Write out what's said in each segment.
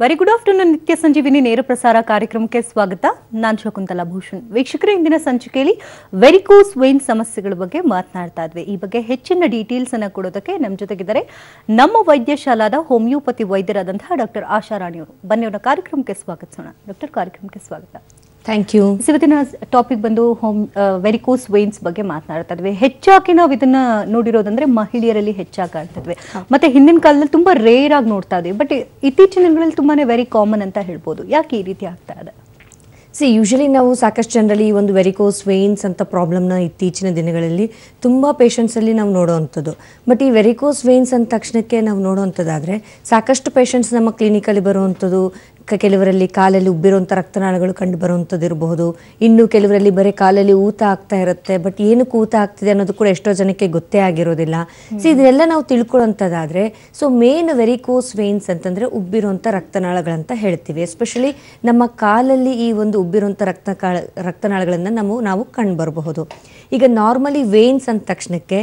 Very good afternoon. ನಿತ್ಯ ಸಂಜೀವಿನಿ ನೇರ ಪ್ರಸಾರ ಕಾರ್ಯಕ್ರಮಕ್ಕೆ ಸ್ವಾಗತ. ನಾನು ಶಕುಂತಲಾ ಭೂಷಣ್. ವೀಕ್ಷಕರೇ, ಇಂದಿನ ಸಂಚಿಕೆಯಲ್ಲಿ ವೆರಿಕೋಸ್ ವೇನ್ ಸಮಸ್ಯೆಗಳ ಬಗ್ಗೆ ಮಾತನಾಡ್ತಾ ಇದ್ವಿ. ಈ ಬಗ್ಗೆ ಹೆಚ್ಚಿನ ಡೀಟೇಲ್ಸ್ ಅನ್ನು ಕೊಡೋದಕ್ಕೆ ನಮ್ಮ ಜೊತೆಗಿದ್ದಾರೆ ನಮ್ಮ ವೈದ್ಯಶಾಲಾದ ಹೋಮಿಯೋಪತಿ ವೈದ್ಯರಾದಂತಹ ಡಾಕ್ಟರ್ ಆಶಾ ರಾಣಿ ಅವರು. ಬನ್ನಿ ಅವರ ಕಾರ್ಯಕ್ರಮಕ್ಕೆ ಸ್ವಾಗತಿಸೋಣ. ಡಾಕ್ಟರ್, ಕಾರ್ಯಕ್ರಮಕ್ಕೆ ಸ್ವಾಗತ. Thank you. ಇವತ್ತಿನ ಟಾಪಿಕ್ ಬಂದು ವೆರಿಕೋಸ್ ವೇನ್ಸ್ ಬಗ್ಗೆ ಮಾತನಾಡ್ತಾ ಇದ್ವಿ. ಹೆಚ್ಚಾಗಿ ನಾವು ಇದನ್ನ ನೋಡಿರೋದಂದ್ರೆ ಮಹಿಳೆಯರಲ್ಲಿ ಹೆಚ್ಚಾಗಿ ಕಾಣ್ತಾ ಇದ್ವಿ. ಮತ್ತೆ ಹಿಂದಿನ ಕಾಲದಲ್ಲಿ ತುಂಬಾ ರೇರ್ ಆಗಿ ನೋಡ್ತಾ ಇದ್ವಿ. ಬಟ್ ಇತ್ತೀಚಿನ ದಿನಗಳಲ್ಲಿ ತುಂಬಾನೇ ವೆರಿ ಕಾಮನ್ ಅಂತ ಹೇಳ್ಬೋದು. ಯಾಕೆ ಈ ರೀತಿ ಆಗ್ತಾ ಇದೆ? ಯೂಶಲಿ ನಾವು ಸಾಕಷ್ಟು ಜನರಲ್ಲಿ ಈ ಒಂದು ವೆರಿಕೋಸ್ ವೇನ್ಸ್ ಅಂತ ಪ್ರಾಬ್ಲಮ್ನ ಇತ್ತೀಚಿನ ದಿನಗಳಲ್ಲಿ ತುಂಬ ಪೇಷಂಟ್ಸಲ್ಲಿ ನಾವು ನೋಡೋವಂಥದ್ದು. ಬಟ್ ಈ ವೆರಿಕೋಸ್ ವೇನ್ಸ್ ಅಂದ ತಕ್ಷಣಕ್ಕೆ ನಾವು ನೋಡೋವಂಥದ್ದಾದರೆ ಸಾಕಷ್ಟು ಪೇಷಂಟ್ಸ್ ನಮ್ಮ ಕ್ಲಿನಿಕಲ್ಲಿ ಬರುವಂಥದ್ದು ಕೆಲವರಲ್ಲಿ ಕಾಲಲ್ಲಿ ಉಬ್ಬಿರುವಂಥ ರಕ್ತನಾಳಗಳು ಕಂಡು ಬರುವಂಥದ್ದು ಇರಬಹುದು. ಇನ್ನು ಕೆಲವರಲ್ಲಿ ಬರೀ ಕಾಲಲ್ಲಿ ಊತ ಆಗ್ತಾ ಇರುತ್ತೆ. ಬಟ್ ಏನಕ್ಕೆ ಊತ ಆಗ್ತಿದೆ ಅನ್ನೋದು ಕೂಡ ಎಷ್ಟೋ ಜನಕ್ಕೆ ಗೊತ್ತೇ ಆಗಿರೋದಿಲ್ಲ. ಇದನ್ನೆಲ್ಲ ನಾವು ತಿಳ್ಕೊಳ್ಳೋಂಥದ್ದಾದರೆ ಮೇನ್ ವೆರಿಕೋಸ್ ವೇನ್ಸ್ ಅಂತಂದರೆ ಉಬ್ಬಿರುವಂಥ ರಕ್ತನಾಳಗಳಂತ ಹೇಳ್ತೀವಿ. ಎಸ್ಪೆಷಲಿ ನಮ್ಮ ಕಾಲಲ್ಲಿ ಈ ಒಂದು ಉಬ್ಬಿರುವಂಥ ರಕ್ತನಾಳಗಳನ್ನು ನಾವು ಕಂಡು ಬರಬಹುದು. ಈಗ ನಾರ್ಮಲಿ ವೇನ್ಸ್ ಅಂದ ತಕ್ಷಣಕ್ಕೆ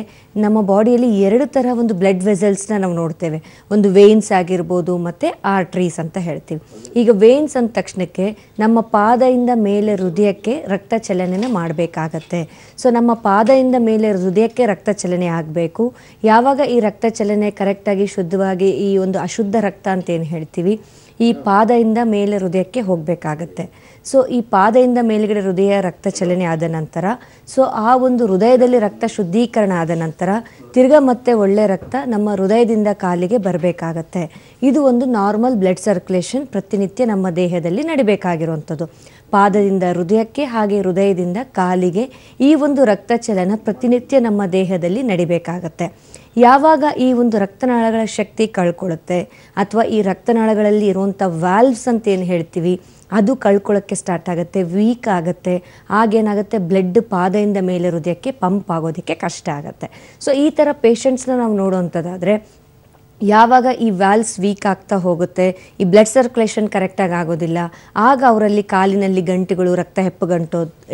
ನಮ್ಮ ಬಾಡಿಯಲ್ಲಿ ಎರಡು ಥರ ಒಂದು ಬ್ಲಡ್ ವೆಸಲ್ಸ್ನ ನಾವು ನೋಡ್ತೇವೆ. ಒಂದು ವೇನ್ಸ್ ಆಗಿರ್ಬೋದು ಮತ್ತು ಆರ್ಟ್ರೀಸ್ ಅಂತ ಹೇಳ್ತೀವಿ. ಈಗ ವೇನ್ಸ್ ಅಂದ ತಕ್ಷಣಕ್ಕೆ ನಮ್ಮ ಪಾದದಿಂದ ಮೇಲೆ ಹೃದಯಕ್ಕೆ ರಕ್ತ ಚಲನೆನ ಮಾಡಬೇಕಾಗತ್ತೆ. ನಮ್ಮ ಪಾದದಿಂದ ಮೇಲೆ ಹೃದಯಕ್ಕೆ ರಕ್ತ ಚಲನೆ ಆಗಬೇಕು. ಯಾವಾಗ ಈ ರಕ್ತ ಚಲನೆ ಕರೆಕ್ಟಾಗಿ ಶುದ್ಧವಾಗಿ ಈ ಒಂದು ಅಶುದ್ಧ ರಕ್ತ ಅಂತ ಏನು ಹೇಳ್ತೀವಿ, ಈ ಪಾದದಿಂದ ಮೇಲೆ ಹೃದಯಕ್ಕೆ ಹೋಗಬೇಕಾಗತ್ತೆ. ಈ ಪಾದದಿಂದ ಮೇಲ್ಗಡೆ ಹೃದಯ ರಕ್ತ ಚಲನೆ ಆದ ನಂತರ ಆ ಒಂದು ಹೃದಯದಲ್ಲಿ ರಕ್ತ ಶುದ್ಧೀಕರಣ ಆದ ನಂತರ ತಿರ್ಗಾ ಮತ್ತೆ ಒಳ್ಳೆ ರಕ್ತ ನಮ್ಮ ಹೃದಯದಿಂದ ಕಾಲಿಗೆ ಬರಬೇಕಾಗತ್ತೆ. ಇದು ಒಂದು ನಾರ್ಮಲ್ ಬ್ಲಡ್ ಸರ್ಕ್ಯುಲೇಷನ್ ಪ್ರತಿನಿತ್ಯ ನಮ್ಮ ದೇಹದಲ್ಲಿ ನಡಿಬೇಕಾಗಿರುವಂಥದ್ದು. ಪಾದದಿಂದ ಹೃದಯಕ್ಕೆ ಹಾಗೆ ಹೃದಯದಿಂದ ಕಾಲಿಗೆ ಈ ಒಂದು ರಕ್ತ ಚಲನ ಪ್ರತಿನಿತ್ಯ ನಮ್ಮ ದೇಹದಲ್ಲಿ ನಡಿಬೇಕಾಗತ್ತೆ. ಯಾವಾಗ ಈ ಒಂದು ರಕ್ತನಾಳಗಳ ಶಕ್ತಿ ಕಳ್ಕೊಳ್ಳುತ್ತೆ ಅಥವಾ ಈ ರಕ್ತನಾಳಗಳಲ್ಲಿ ಇರುವಂಥ ವಾಲ್ವ್ಸ್ ಅಂತ ಏನು ಹೇಳ್ತೀವಿ ಅದು ಕಳ್ಕೊಳ್ಳೋಕ್ಕೆ ಸ್ಟಾರ್ಟ್ ಆಗುತ್ತೆ, ವೀಕ್ ಆಗುತ್ತೆ. ಆಗೇನಾಗುತ್ತೆ, ಬ್ಲಡ್ ಪಾದದಿಂದ ಮೇಲೆ ಹೃದಯಕ್ಕೆ ಪಂಪ್ ಆಗೋದಕ್ಕೆ ಕಷ್ಟ ಆಗುತ್ತೆ. ಈ ಥರ ಪೇಷಂಟ್ಸ್ನ ನಾವು ನೋಡುವಂಥದ್ದಾದರೆ ಯಾವಾಗ ಈ ವಾಲ್ವ್ಸ್ ವೀಕ್ ಆಗ್ತಾ ಹೋಗುತ್ತೆ, ಈ ಬ್ಲಡ್ ಸರ್ಕ್ಯುಲೇಷನ್ ಕರೆಕ್ಟಾಗಿ ಆಗೋದಿಲ್ಲ, ಆಗ ಅವರಲ್ಲಿ ಕಾಲಿನಲ್ಲಿ ಗಂಟುಗಳು ರಕ್ತ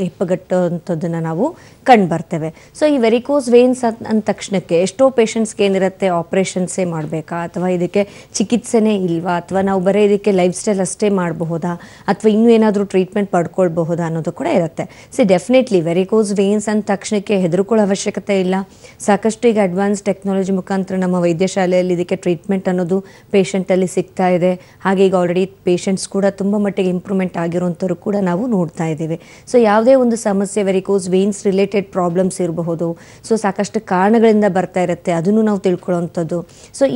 ಹೆಪ್ಪುಗಟ್ಟುವಂಥದ್ದನ್ನು ನಾವು ಕಂಡು ಬರ್ತೇವೆ. ಈ ವೆರಿಕೋಸ್ ವೇನ್ಸ್ ಅಂದ ತಕ್ಷಣಕ್ಕೆ ಎಷ್ಟೋ ಪೇಷಂಟ್ಸ್ಗೆ ಏನಿರುತ್ತೆ, ಆಪ್ರೇಷನ್ಸೇ ಮಾಡಬೇಕಾ ಅಥವಾ ಇದಕ್ಕೆ ಚಿಕಿತ್ಸೆನೇ ಇಲ್ವಾ ಅಥವಾ ನಾವು ಬರೀ ಇದಕ್ಕೆ ಲೈಫ್ ಸ್ಟೈಲ್ ಅಷ್ಟೇ ಮಾಡಬಹುದಾ ಅಥವಾ ಇನ್ನೂ ಏನಾದರೂ ಟ್ರೀಟ್ಮೆಂಟ್ ಪಡ್ಕೊಳ್ಬಹುದಾ ಅನ್ನೋದು ಕೂಡ ಇರುತ್ತೆ. ಡೆಫಿನೆಟ್ಲಿ ವೆರಿಕೋಸ್ ವೇನ್ಸ್ ಅಂದ ತಕ್ಷಣಕ್ಕೆ ಹೆದರ್ಕೊಳ್ಳೋ ಅವಶ್ಯಕತೆ ಇಲ್ಲ. ಸಾಕಷ್ಟು ಈಗ ಅಡ್ವಾನ್ಸ್ ಟೆಕ್ನಾಲಜಿ ಮುಖಾಂತರ ನಮ್ಮ ವೈದ್ಯಶಾಲೆಯಲ್ಲಿ ಇದಕ್ಕೆ ಟ್ರೀಟ್ಮೆಂಟ್ ಅನ್ನೋದು ಪೇಷಂಟಲ್ಲಿ ಸಿಗ್ತಾ ಇದೆ. ಹಾಗೆ ಈಗ ಆಲ್ರೆಡಿ ಪೇಷಂಟ್ಸ್ ಕೂಡ ತುಂಬ ಮಟ್ಟಿಗೆ ಇಂಪ್ರೂವ್ಮೆಂಟ್ ಆಗಿರುವಂಥವ್ರು ಕೂಡ ನಾವು ನೋಡ್ತಾ ಇದ್ದೀವಿ. ಯಾವುದೇ ಒಂದು ಸಮಸ್ಯೆ ವೆರಿಕೋಸ್ ವೇನ್ಸ್ ರಿಲೇಟೆಡ್ ಪ್ರಾಬ್ಲಮ್ಸ್ ಇರಬಹುದು. ಸಾಕಷ್ಟು ಕಾರಣಗಳಿಂದ ಬರ್ತಾ ಇರುತ್ತೆ, ಅದನ್ನು ನಾವು ತಿಳ್ಕೊಳ್ಳೋವಂಥದ್ದು.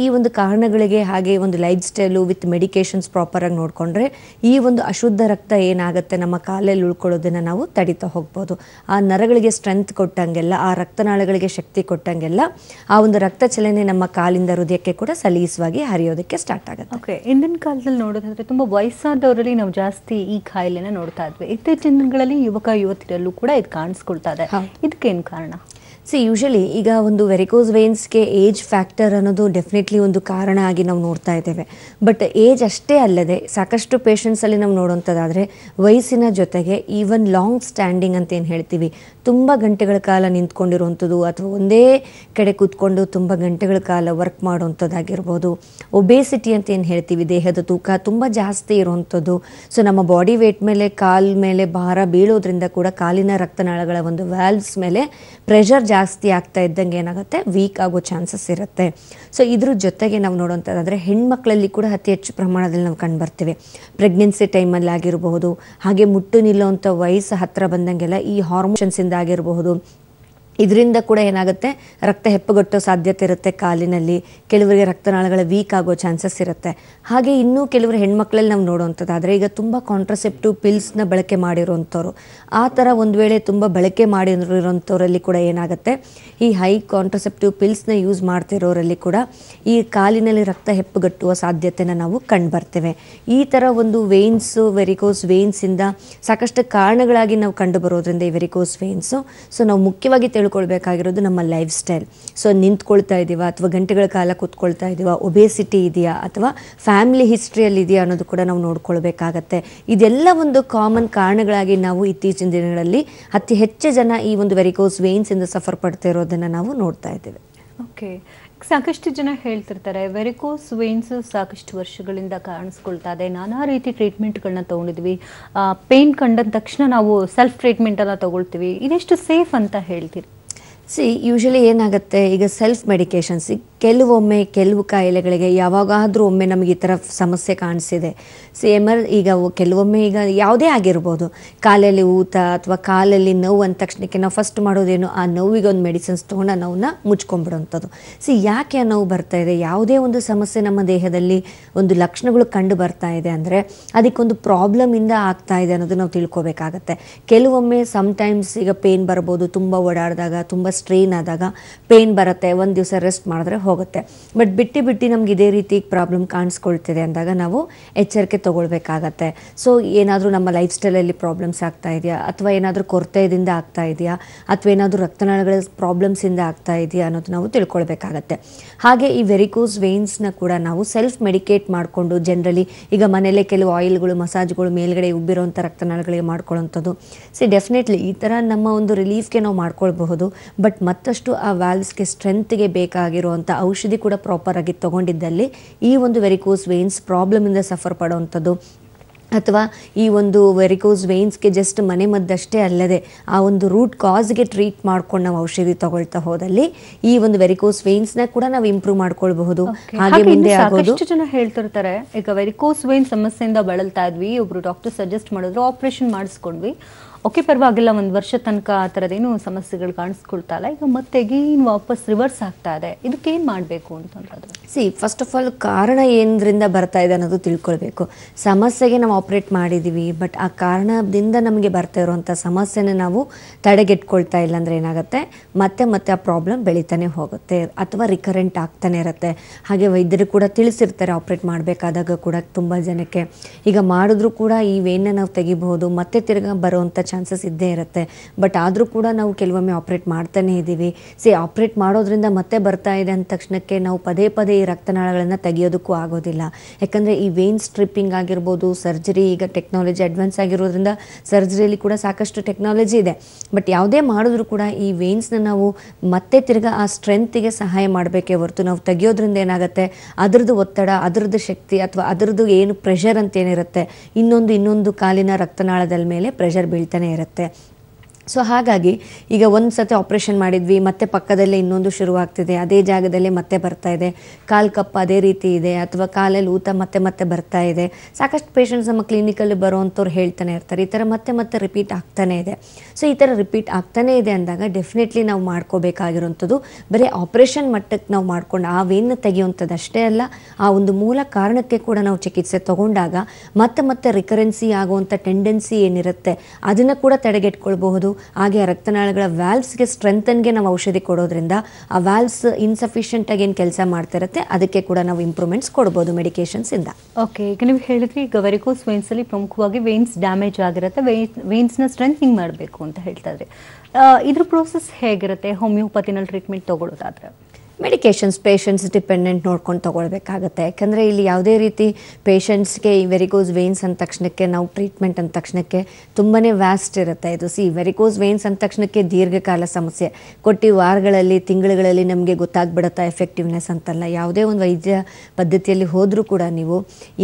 ಈ ಒಂದು ಕಾರಣಗಳಿಗೆ ಹಾಗೆ ಒಂದು ಲೈಫ್ ಸ್ಟೈಲು ವಿತ್ ಮೆಡಿಕೇಶನ್ಸ್ ಪ್ರಾಪರಾಗಿ ನೋಡಿಕೊಂಡ್ರೆ ಈ ಒಂದು ಅಶುದ್ಧ ರಕ್ತ ಏನಾಗುತ್ತೆ ನಮ್ಮ ಕಾಲಲ್ಲಿ ಉಳ್ಕೊಳ್ಳೋದನ್ನು ನಾವು ತಡಿತಾ ಹೋಗ್ಬೋದು. ಆ ನರಗಳಿಗೆ ಸ್ಟ್ರೆಂತ್ ಕೊಟ್ಟಂಗೆಲ್ಲ, ಆ ರಕ್ತನಾಳಗಳಿಗೆ ಶಕ್ತಿ ಕೊಟ್ಟಂಗೆಲ್ಲ ಆ ಒಂದು ರಕ್ತ ಚಲನೆ ನಮ್ಮ ಕಾಲಿಂದ ಹೃದಯಕ್ಕೆ ಕೂಡ ಸಲೀಸವಾಗಿ ಹರಿಯೋದಕ್ಕೆ ಸ್ಟಾರ್ಟ್ ಆಗುತ್ತೆ. ಓಕೆ, ಇಂದಿನ ಕಾಲದಲ್ಲಿ ನೋಡೋದಾದ್ರೆ ತುಂಬಾ ವಯಸ್ಸಾದವರಲ್ಲಿ ನಾವು ಜಾಸ್ತಿ ಈ ಕಾಯಿಲೆನ ನೋಡ್ತಾ ಇದ್ವಿ. ಇತ್ತೀಚಿನ ದಿನಗಳಲ್ಲಿ ಯುವತಿಯರಲ್ಲೂ ಕೂಡ ಇದು ಕಾಣಿಸ್ಕೊಳ್ತಾ ಇದೆ. ಇದಕ್ಕೇನು ಕಾರಣ? ಯೂಶಲಿ ಈಗ ಒಂದು ವೆರಿಕೋಸ್ ವೇನ್ಸ್ಗೆ ಏಜ್ ಫ್ಯಾಕ್ಟರ್ ಅನ್ನೋದು ಡೆಫಿನೆಟ್ಲಿ ಒಂದು ಕಾರಣ ಆಗಿ ನಾವು ನೋಡ್ತಾ ಇದ್ದೇವೆ. ಬಟ್ ಏಜ್ ಅಷ್ಟೇ ಅಲ್ಲದೆ ಸಾಕಷ್ಟು ಪೇಷಂಟ್ಸಲ್ಲಿ ನಾವು ನೋಡುವಂಥದ್ದಾದರೆ ವಯಸ್ಸಿನ ಜೊತೆಗೆ ಈವನ್ ಲಾಂಗ್ ಸ್ಟ್ಯಾಂಡಿಂಗ್ ಅಂತ ಏನು ಹೇಳ್ತೀವಿ, ತುಂಬ ಗಂಟೆಗಳ ಕಾಲ ನಿಂತ್ಕೊಂಡಿರುವಂಥದ್ದು ಅಥವಾ ಒಂದೇ ಕಡೆ ಕೂತ್ಕೊಂಡು ತುಂಬ ಗಂಟೆಗಳ ಕಾಲ ವರ್ಕ್ ಮಾಡುವಂಥದ್ದಾಗಿರ್ಬೋದು. ಒಬೇಸಿಟಿ ಅಂತ ಏನು ಹೇಳ್ತೀವಿ, ದೇಹದ ತೂಕ ತುಂಬ ಜಾಸ್ತಿ ಇರುವಂಥದ್ದು. ನಮ್ಮ ಬಾಡಿ ವೇಟ್ ಮೇಲೆ ಕಾಲ ಮೇಲೆ ಭಾರ ಬೀಳೋದ್ರಿಂದ ಕೂಡ ಕಾಲಿನ ರಕ್ತನಾಳಗಳ ಒಂದು ವ್ಯಾಲ್ವ್ಸ್ ಮೇಲೆ ಪ್ರೆಷರ್ ಜಾಸ್ತಿ ಆಗ್ತಾ ಇದ್ದಂಗೆ ಏನಾಗುತ್ತೆ, ವೀಕ್ ಆಗೋ ಚಾನ್ಸಸ್ ಇರುತ್ತೆ. ಇದ್ರ ಜೊತೆಗೆ ನಾವು ನೋಡುವಂಥದ್ದಾದರೆ ಹೆಣ್ಮಕ್ಳಲ್ಲಿ ಕೂಡ ಅತಿ ಹೆಚ್ಚು ಪ್ರಮಾಣದಲ್ಲಿ ನಾವು ಕಂಡು ಬರ್ತೀವಿ. ಪ್ರೆಗ್ನೆನ್ಸಿ ಟೈಮಲ್ಲಿ ಆಗಿರಬಹುದು, ಹಾಗೆ ಮುಟ್ಟು ನಿಲ್ಲುವಂಥ ವಯಸ್ಸು ಹತ್ತಿರ ಬಂದಂಗೆಲ್ಲ ಈ ಹಾರ್ಮೋನ್ಸಿಂದ ಆಗಿರಬಹುದು. ಇದರಿಂದ ಕೂಡ ಏನಾಗುತ್ತೆ, ರಕ್ತ ಹೆಪ್ಪುಗಟ್ಟೋ ಸಾಧ್ಯತೆ ಇರುತ್ತೆ ಕಾಲಿನಲ್ಲಿ. ಕೆಲವರಿಗೆ ರಕ್ತನಾಳಗಳ ವೀಕ್ ಆಗೋ ಚಾನ್ಸಸ್ ಇರುತ್ತೆ. ಹಾಗೆ ಇನ್ನೂ ಕೆಲವರು ಹೆಣ್ಮಕ್ಳಲ್ಲಿ ನಾವು ನೋಡುವಂಥದ್ದಾದರೆ ಈಗ ತುಂಬ ಕಾಂಟ್ರಸೆಪ್ಟಿವ್ ಪಿಲ್ಸ್ನ ಬಳಕೆ ಮಾಡಿರೋವಂಥವ್ರು, ಆ ಥರ ಒಂದು ವೇಳೆ ತುಂಬ ಬಳಕೆ ಮಾಡಿರೋಂಥವ್ರಲ್ಲಿ ಕೂಡ ಏನಾಗುತ್ತೆ, ಈ ಹೈ ಕಾಂಟ್ರಸೆಪ್ಟಿವ್ ಪಿಲ್ಸ್ನ ಯೂಸ್ ಮಾಡ್ತಿರೋರಲ್ಲಿ ಕೂಡ ಈ ಕಾಲಿನಲ್ಲಿ ರಕ್ತ ಹೆಪ್ಪುಗಟ್ಟುವ ಸಾಧ್ಯತೆನ ನಾವು ಕಂಡು ಬರ್ತೇವೆ. ಈ ಥರ ಒಂದು ವೇನ್ಸು ವೆರಿಕೋಸ್ ವೇನ್ಸಿಂದ ಸಾಕಷ್ಟು ಕಾರಣಗಳಾಗಿ ನಾವು ಕಂಡು ಬರೋದ್ರಿಂದ ಈ ವೆರಿಕೋಸ್ ವೇನ್ಸು ನಾವು ಮುಖ್ಯವಾಗಿ ತಿಳ್ಕೊಳ್ಬೇಕಾಗಿರೋದು ನಮ್ಮ ಲೈಫ್ ಸ್ಟೈಲ್. ನಿಂತ್ಕೊಳ್ತಾ ಇದ್ದೀವಾ ಅಥವಾ ಗಂಟೆಗಳ ಕಾಲ ಕೂತ್ಕೊಳ್ತಾ ಇದ್ದೀವಾ, ಒಬೇಸಿಟಿ ಇದೆಯಾ ಅಥವಾ ಫ್ಯಾಮಿಲಿ ಹಿಸ್ಟ್ರಿಯಲ್ಲಿ ಇದೆಯಾ ಅನ್ನೋದು ಕೂಡ ನಾವು ನೋಡ್ಕೊಳ್ಬೇಕಾಗತ್ತೆ. ಇದೆಲ್ಲ ಒಂದು ಕಾಮನ್ ಕಾರಣಗಳಾಗಿ ನಾವು ಇತ್ತೀಚಿನ ದಿನಗಳಲ್ಲಿ ಅತಿ ಹೆಚ್ಚು ಜನ ಈ ಒಂದು ವೆರಿಕೋಸ್ ವೇನ್ಸ್ ಇಂದ ಸಫರ್ ಪಡ್ತಾ ಇರೋದನ್ನು ನಾವು ನೋಡ್ತಾ ಇದ್ದೇವೆ. ಓಕೆ, ಸಾಕಷ್ಟು ಜನ ಹೇಳ್ತಿರ್ತಾರೆ ವೆರಿಕೋಸ್ ವೇನ್ಸ್ ಸಾಕಷ್ಟು ವರ್ಷಗಳಿಂದ ಕಾಣಿಸ್ಕೊಳ್ತಾ ಇದೆ, ನಾನಾ ರೀತಿ ಟ್ರೀಟ್ಮೆಂಟ್ಗಳನ್ನ ತಗೊಂಡಿದ್ವಿ, ಪೇನ್ ಕಂಡ ತಕ್ಷಣ ನಾವು ಸೆಲ್ಫ್ ಟ್ರೀಟ್ಮೆಂಟ್ ಎಲ್ಲ ತಗೊಳ್ತೀವಿ, ಇದೆಷ್ಟು ಸೇಫ್ ಅಂತ ಹೇಳ್ತೀರಿ? ಯೂಶಲಿ ಏನಾಗುತ್ತೆ, ಈಗ ಸೆಲ್ಫ್ ಮೆಡಿಕೇಶನ್ಸ್ ಕೆಲವೊಮ್ಮೆ ಕೆಲವು ಕಾಯಿಲೆಗಳಿಗೆ ಯಾವಾಗಾದರೂ ಒಮ್ಮೆ ನಮಗೆ ಈ ಥರ ಸಮಸ್ಯೆ ಕಾಣಿಸಿದೆ. ಈಗ ಕೆಲವೊಮ್ಮೆ ಈಗ ಯಾವುದೇ ಆಗಿರ್ಬೋದು, ಕಾಲಲ್ಲಿ ಊತ ಅಥವಾ ಕಾಲಲ್ಲಿ ನೋವು ಅಂದ ತಕ್ಷಣಕ್ಕೆ ನಾವು ಫಸ್ಟ್ ಮಾಡೋದೇನು, ಆ ನೋವಿಗೆ ಒಂದು ಮೆಡಿಸಿನ್ಸ್ ತೊಗೊಂಡು ಆ ನೋವನ್ನ ಮುಚ್ಕೊಂಡ್ಬಿಡೋಂಥದ್ದು. ಯಾಕೆ ಆ ನೋವು ಬರ್ತಾ ಇದೆ, ಯಾವುದೇ ಒಂದು ಸಮಸ್ಯೆ ನಮ್ಮ ದೇಹದಲ್ಲಿ ಒಂದು ಲಕ್ಷಣಗಳು ಕಂಡು ಬರ್ತಾ ಇದೆ ಅಂದರೆ ಅದಕ್ಕೊಂದು ಪ್ರಾಬ್ಲಮಿಂದ ಆಗ್ತಾ ಇದೆ ಅನ್ನೋದು ನಾವು ತಿಳ್ಕೊಬೇಕಾಗತ್ತೆ. ಕೆಲವೊಮ್ಮೆ ಸಮ್ಟೈಮ್ಸ್ ಈಗ ಪೇನ್ ಬರ್ಬೋದು, ತುಂಬ ಓಡಾಡಿದಾಗ, ತುಂಬ ಸ್ಟ್ರೈನ್ ಆದಾಗ ಪೇನ್ ಬರುತ್ತೆ, ಒಂದು ದಿವಸ ರೆಸ್ಟ್ ಮಾಡಿದ್ರೆ ಹೋಗುತ್ತೆ. ಬಟ್ ಬಿಟ್ಟು ನಮ್ಗೆ ಇದೇ ರೀತಿ ಪ್ರಾಬ್ಲಮ್ ಕಾಣಿಸ್ಕೊಳ್ತಿದೆ ಅಂದಾಗ ನಾವು ಎಚ್ಚರಿಕೆ ತಗೊಳ್ಬೇಕಾಗತ್ತೆ. ಸೊ ಏನಾದರೂ ನಮ್ಮ ಲೈಫ್ ಸ್ಟೈಲಲ್ಲಿ ಪ್ರಾಬ್ಲಮ್ಸ್ ಆಗ್ತಾ ಇದೆಯಾ, ಅಥವಾ ಏನಾದರೂ ಕೊರತೆಯಿಂದ ಆಗ್ತಾ ಇದೆಯಾ, ಅಥವಾ ಏನಾದರೂ ರಕ್ತನಾಳಗಳ ಪ್ರಾಬ್ಲಮ್ಸಿಂದ ಆಗ್ತಾ ಇದೆಯಾ ಅನ್ನೋದು ನಾವು ತಿಳ್ಕೊಳ್ಬೇಕಾಗತ್ತೆ. ಹಾಗೆ ಈ ವೆರಿಕೋಸ್ ವೇನ್ಸ್ನ ಕೂಡ ನಾವು ಸೆಲ್ಫ್ ಮೆಡಿಕೇಟ್ ಮಾಡಿಕೊಂಡು ಜನರಲಿ ಈಗ ಮನೆಯಲ್ಲೇ ಕೆಲವು ಆಯಿಲ್ಗಳು, ಮಸಾಜ್ಗಳು ಮೇಲ್ಗಡೆ ಉಬ್ಬಿರೋಂಥ ರಕ್ತನಾಳಗಳಿಗೆ ಮಾಡ್ಕೊಳ್ಳೋಂಥದ್ದು. ಡೆಫಿನೆಟ್ಲಿ ಈ ಥರ ನಮ್ಮ ಒಂದು ರಿಲೀಫ್ಗೆ ನಾವು ಮಾಡ್ಕೊಳ್ಬಹುದು. ಬಟ್ ಮತ್ತಷ್ಟು ಆ ವ್ಯಾಲ್ವ್ಸ್ಗೆ ಸ್ಟ್ರೆಂತ್ಗೆ ಬೇಕಾಗಿರುವಂಥ ಔಷಧಿ ಕೂಡ ಪ್ರಾಪರ್ ಆಗಿ ತಗೊಂಡಿದ್ದಲ್ಲಿ ಈ ಒಂದು ವೆರಿಕೋಸ್ ವೇನ್ಸ್ ಪ್ರಾಬ್ಲಮಿಂದ ಸಫರ್ ಪಡೋವಂಥದ್ದು, ಅಥವಾ ಈ ಒಂದು ವೆರಿಕೋಸ್ ವೇನ್ಸ್ಗೆ ಜಸ್ಟ್ ಮನೆ ಮದ್ದಷ್ಟೇ ಅಲ್ಲದೆ ಆ ಒಂದು ರೂಟ್ ಕಾಸ್ಗೆ ಟ್ರೀಟ್ ಮಾಡ್ಕೊಂಡು ನಾವು ಔಷಧಿ ತಗೊಳ್ತಾ ಹೋದಲ್ಲಿ ಈ ಒಂದು ವೆರಿಕೋಸ್ ವೇನ್ಸ್ನ ಕೂಡ ನಾವು ಇಂಪ್ರೂವ್ ಮಾಡ್ಕೊಳ್ಬಹುದು. ಹಾಗೆ ಮುಂದೆ ಆಗೋದು ಜನ ಹೇಳ್ತಿರ್ತಾರೆ, ಈಗ ವೆರಿಕೋಸ್ ವೇನ್ ಸಮಸ್ಯೆಯಿಂದ ಬಳಲ್ತಾ ಇದ್ವಿ, ಒಬ್ರು ಡಾಕ್ಟರ್ ಸಜೆಸ್ಟ್ ಮಾಡಿದ್ರು, ಆಪರೇಷನ್ ಮಾಡಿಸ್ಕೊಂಡ್ವಿ, ಓಕೆ ಪರವಾಗಿಲ್ಲ, 1 ವರ್ಷ ತನಕ ಆ ಥರದ್ದೇನು ಸಮಸ್ಯೆಗಳು ಕಾಣಿಸ್ಕೊಳ್ತಾ ಇಲ್ಲ, ಈಗ ಮತ್ತೆ ವಾಪಸ್ ರಿವರ್ಸ್ ಆಗ್ತಾ ಇದೆ, ಇದಕ್ಕೆ ಏನು ಮಾಡಬೇಕು ಅಂತಂದ್ರೆ? ಫಸ್ಟ್ ಆಫ್ ಆಲ್ ಕಾರಣ ಏನರಿಂದ ಬರ್ತಾ ಇದೆ ಅನ್ನೋದು ತಿಳ್ಕೊಳ್ಬೇಕು. ಸಮಸ್ಯೆಗೆ ನಾವು ಆಪ್ರೇಟ್ ಮಾಡಿದ್ದೀವಿ, ಬಟ್ ಆ ಕಾರಣದಿಂದ ನಮಗೆ ಬರ್ತಾ ಇರುವಂಥ ಸಮಸ್ಯೆನ ನಾವು ತಡೆಗೆಟ್ಕೊಳ್ತಾ ಇಲ್ಲ ಅಂದರೆ ಏನಾಗುತ್ತೆ, ಮತ್ತೆ ಆ ಪ್ರಾಬ್ಲಮ್ ಬೆಳೀತಾನೆ ಹೋಗುತ್ತೆ ಅಥವಾ ರಿಕರೆಂಟ್ ಆಗ್ತಾನೆ ಇರುತ್ತೆ. ಹಾಗೆ ವೈದ್ಯರು ಕೂಡ ತಿಳಿಸಿರ್ತಾರೆ ಆಪ್ರೇಟ್ ಮಾಡಬೇಕಾದಾಗ ಕೂಡ ತುಂಬ ಜನಕ್ಕೆ, ಈಗ ಮಾಡಿದ್ರೂ ಕೂಡ ಈ ವೇನ್ನ ನಾವು ತೆಗಿಬಹುದು, ಮತ್ತೆ ತಿರ್ಗಾ ಬರುವಂಥ ಚಾನ್ಸಸ್ ಇದ್ದೇ ಇರುತ್ತೆ. ಬಟ್ ಆದರೂ ಕೂಡ ನಾವು ಕೆಲವೊಮ್ಮೆ ಆಪ್ರೇಟ್ ಮಾಡ್ತಾನೆ ಇದ್ದೀವಿ. ಆಪ್ರೇಟ್ ಮಾಡೋದ್ರಿಂದ ಮತ್ತೆ ಬರ್ತಾ ಇದೆ ಅಂದ ತಕ್ಷಣಕ್ಕೆ ನಾವು ಪದೇ ಈ ರಕ್ತನಾಳಗಳನ್ನು ತೆಗಿಯೋದಕ್ಕೂ ಆಗೋದಿಲ್ಲ. ಯಾಕಂದರೆ ಈ ವೇನ್ ಸ್ಟ್ರಿಪ್ಪಿಂಗ್ ಆಗಿರ್ಬೋದು, ಸರ್ಜರಿ, ಈಗ ಟೆಕ್ನಾಲಜಿ ಅಡ್ವಾನ್ಸ್ ಆಗಿರೋದ್ರಿಂದ ಸರ್ಜರಿಯಲ್ಲಿ ಕೂಡ ಸಾಕಷ್ಟು ಟೆಕ್ನಾಲಜಿ ಇದೆ. ಬಟ್ ಯಾವುದೇ ಮಾಡಿದ್ರೂ ಕೂಡ ಈ ವೇನ್ಸ್ನ ನಾವು ಮತ್ತೆ ತಿರ್ಗಾ ಆ ಸ್ಟ್ರೆಂತಿಗೆ ಸಹಾಯ ಮಾಡಬೇಕೇ ಹೊರತು ನಾವು ತೆಗಿಯೋದ್ರಿಂದ ಏನಾಗುತ್ತೆ, ಅದರದ್ದು ಒತ್ತಡ, ಅದರದ್ದು ಶಕ್ತಿ ಅಥವಾ ಅದರದ್ದು ಏನು ಪ್ರೆಷರ್ ಅಂತ ಏನಿರುತ್ತೆ, ಇನ್ನೊಂದು ಕಾಲಿನ ರಕ್ತನಾಳದ ಮೇಲೆ ಪ್ರೆಷರ್ ಬೀಳ್ತಾನೆ ಇರುತ್ತೆ. ಸೊ ಹಾಗಾಗಿ ಈಗ ಒಂದು ಸತಿ ಆಪ್ರೇಷನ್ ಮಾಡಿದ್ವಿ, ಮತ್ತೆ ಪಕ್ಕದಲ್ಲೇ ಇನ್ನೊಂದು ಶುರುವಾಗ್ತಿದೆ, ಅದೇ ಜಾಗದಲ್ಲೇ ಮತ್ತೆ ಬರ್ತಾ ಇದೆ, ಕಾಲು ಕಪ್ಪು ಅದೇ ರೀತಿ ಇದೆ, ಅಥವಾ ಕಾಲಲ್ಲಿ ಊತ ಮತ್ತೆ ಬರ್ತಾ ಇದೆ. ಸಾಕಷ್ಟು ಪೇಷಂಟ್ಸ್ ನಮ್ಮ ಕ್ಲಿನಿಕಲ್ಲಿ ಬರೋವಂಥವ್ರು ಹೇಳ್ತಾನೆ ಇರ್ತಾರೆ, ಈ ಥರ ಮತ್ತೆ ರಿಪೀಟ್ ಆಗ್ತಾನೆ ಇದೆ. ಸೊ ಈ ಥರ ರಿಪೀಟ್ ಆಗ್ತಾನೆ ಇದೆ ಅಂದಾಗ ಡೆಫಿನೆಟ್ಲಿ ನಾವು ಮಾಡ್ಕೋಬೇಕಾಗಿರೋಂಥದ್ದು ಬರೀ ಆಪ್ರೇಷನ್ ಮಟ್ಟಕ್ಕೆ ನಾವು ಮಾಡ್ಕೊಂಡು ಆ ವೇನ್ನ ತೆಗೆಯುವಂಥದ್ದು ಅಷ್ಟೇ ಅಲ್ಲ, ಆ ಒಂದು ಮೂಲ ಕಾರಣಕ್ಕೆ ಕೂಡ ನಾವು ಚಿಕಿತ್ಸೆ ತಗೊಂಡಾಗ ಮತ್ತೆ ರಿಕರೆನ್ಸಿ ಆಗುವಂಥ ಟೆಂಡೆನ್ಸಿ ಏನಿರುತ್ತೆ ಅದನ್ನು ಕೂಡ ತಡೆಗೆಟ್ಕೊಳ್ಬಹುದು. ಹಾಗೆ ರಕ್ತನಾಳಗಳ ವ್ಯಾಲ್ವ್ಸ್ಗೆ ಸ್ಟ್ರೆಂಥನ್ಗೆ ನಾವು ಔಷಧಿ ಕೊಡೋದ್ರಿಂದ ಆ ವ್ಯಾಲ್ವ್ಸ್ ಇನ್ಸಫಿಷಿಯೆಂಟ್ ಆಗಿ ಏನು ಕೆಲಸ ಮಾಡ್ತಾ ಇರುತ್ತೆ ಅದಕ್ಕೆ ಕೂಡ ನಾವು ಇಂಪ್ರೂವ್ಮೆಂಟ್ಸ್ ಕೊಡ್ಬೋದು ಮೆಡಿಕೇಶನ್ಸ್ ಇಂದ. ಓಕೆ, ಈಗ ನೀವು ಹೇಳಿದ್ರಿ ಈಗ ವೆರಿಕೋಸ್ ವೇನ್ಸ್ ಅಲ್ಲಿ ಪ್ರಮುಖವಾಗಿ ವೇನ್ಸ್ ಡ್ಯಾಮೇಜ್ ಆಗಿರುತ್ತೆ, ವೇನ್ಸ್ನ ಸ್ಟ್ರೆಂಥನಿಂಗ್ ಮಾಡಬೇಕು ಅಂತ ಹೇಳ್ತಾ ಇದ್ರಿ. ಇದ್ರ ಪ್ರೋಸೆಸ್ ಹೇಗಿರುತ್ತೆ ಹೋಮಿಯೋಪತಿನಲ್ಲಿ ಟ್ರೀಟ್ಮೆಂಟ್ ತಗೊಳ್ಳೋದಾದ್ರೆ? ಮೆಡಿಕೇಶನ್ಸ್ ಪೇಷಂಟ್ಸ್ ಡಿಪೆಂಡೆಂಟ್ ನೋಡ್ಕೊಂಡು ತೊಗೊಳ್ಬೇಕಾಗತ್ತೆ. ಯಾಕಂದರೆ ಇಲ್ಲಿ ಯಾವುದೇ ರೀತಿ ಪೇಷಂಟ್ಸ್ಗೆ ಈ ವೆರಿಕೋಸ್ ವೇನ್ಸ್ ಅಂದ ತಕ್ಷಣಕ್ಕೆ ನಾವು ಟ್ರೀಟ್ಮೆಂಟ್ ಅಂದ ತಕ್ಷಣಕ್ಕೆ ತುಂಬಾ ವ್ಯಾಸ್ಟ್ ಇರುತ್ತೆ. ಇದು ವೆರಿಕೋಸ್ ವೇನ್ಸ್ ಅಂದ ತಕ್ಷಣಕ್ಕೆ ದೀರ್ಘಕಾಲ ಸಮಸ್ಯೆ ಕೊಟ್ಟು ವಾರಗಳಲ್ಲಿ, ತಿಂಗಳುಗಳಲ್ಲಿ ನಮಗೆ ಗೊತ್ತಾಗ್ಬಿಡುತ್ತಾ ಎಫೆಕ್ಟಿವ್ನೆಸ್ ಅಂತಲ್ಲ. ಯಾವುದೇ ಒಂದು ವೈದ್ಯ ಪದ್ಧತಿಯಲ್ಲಿ ಹೋದರೂ ಕೂಡ ನೀವು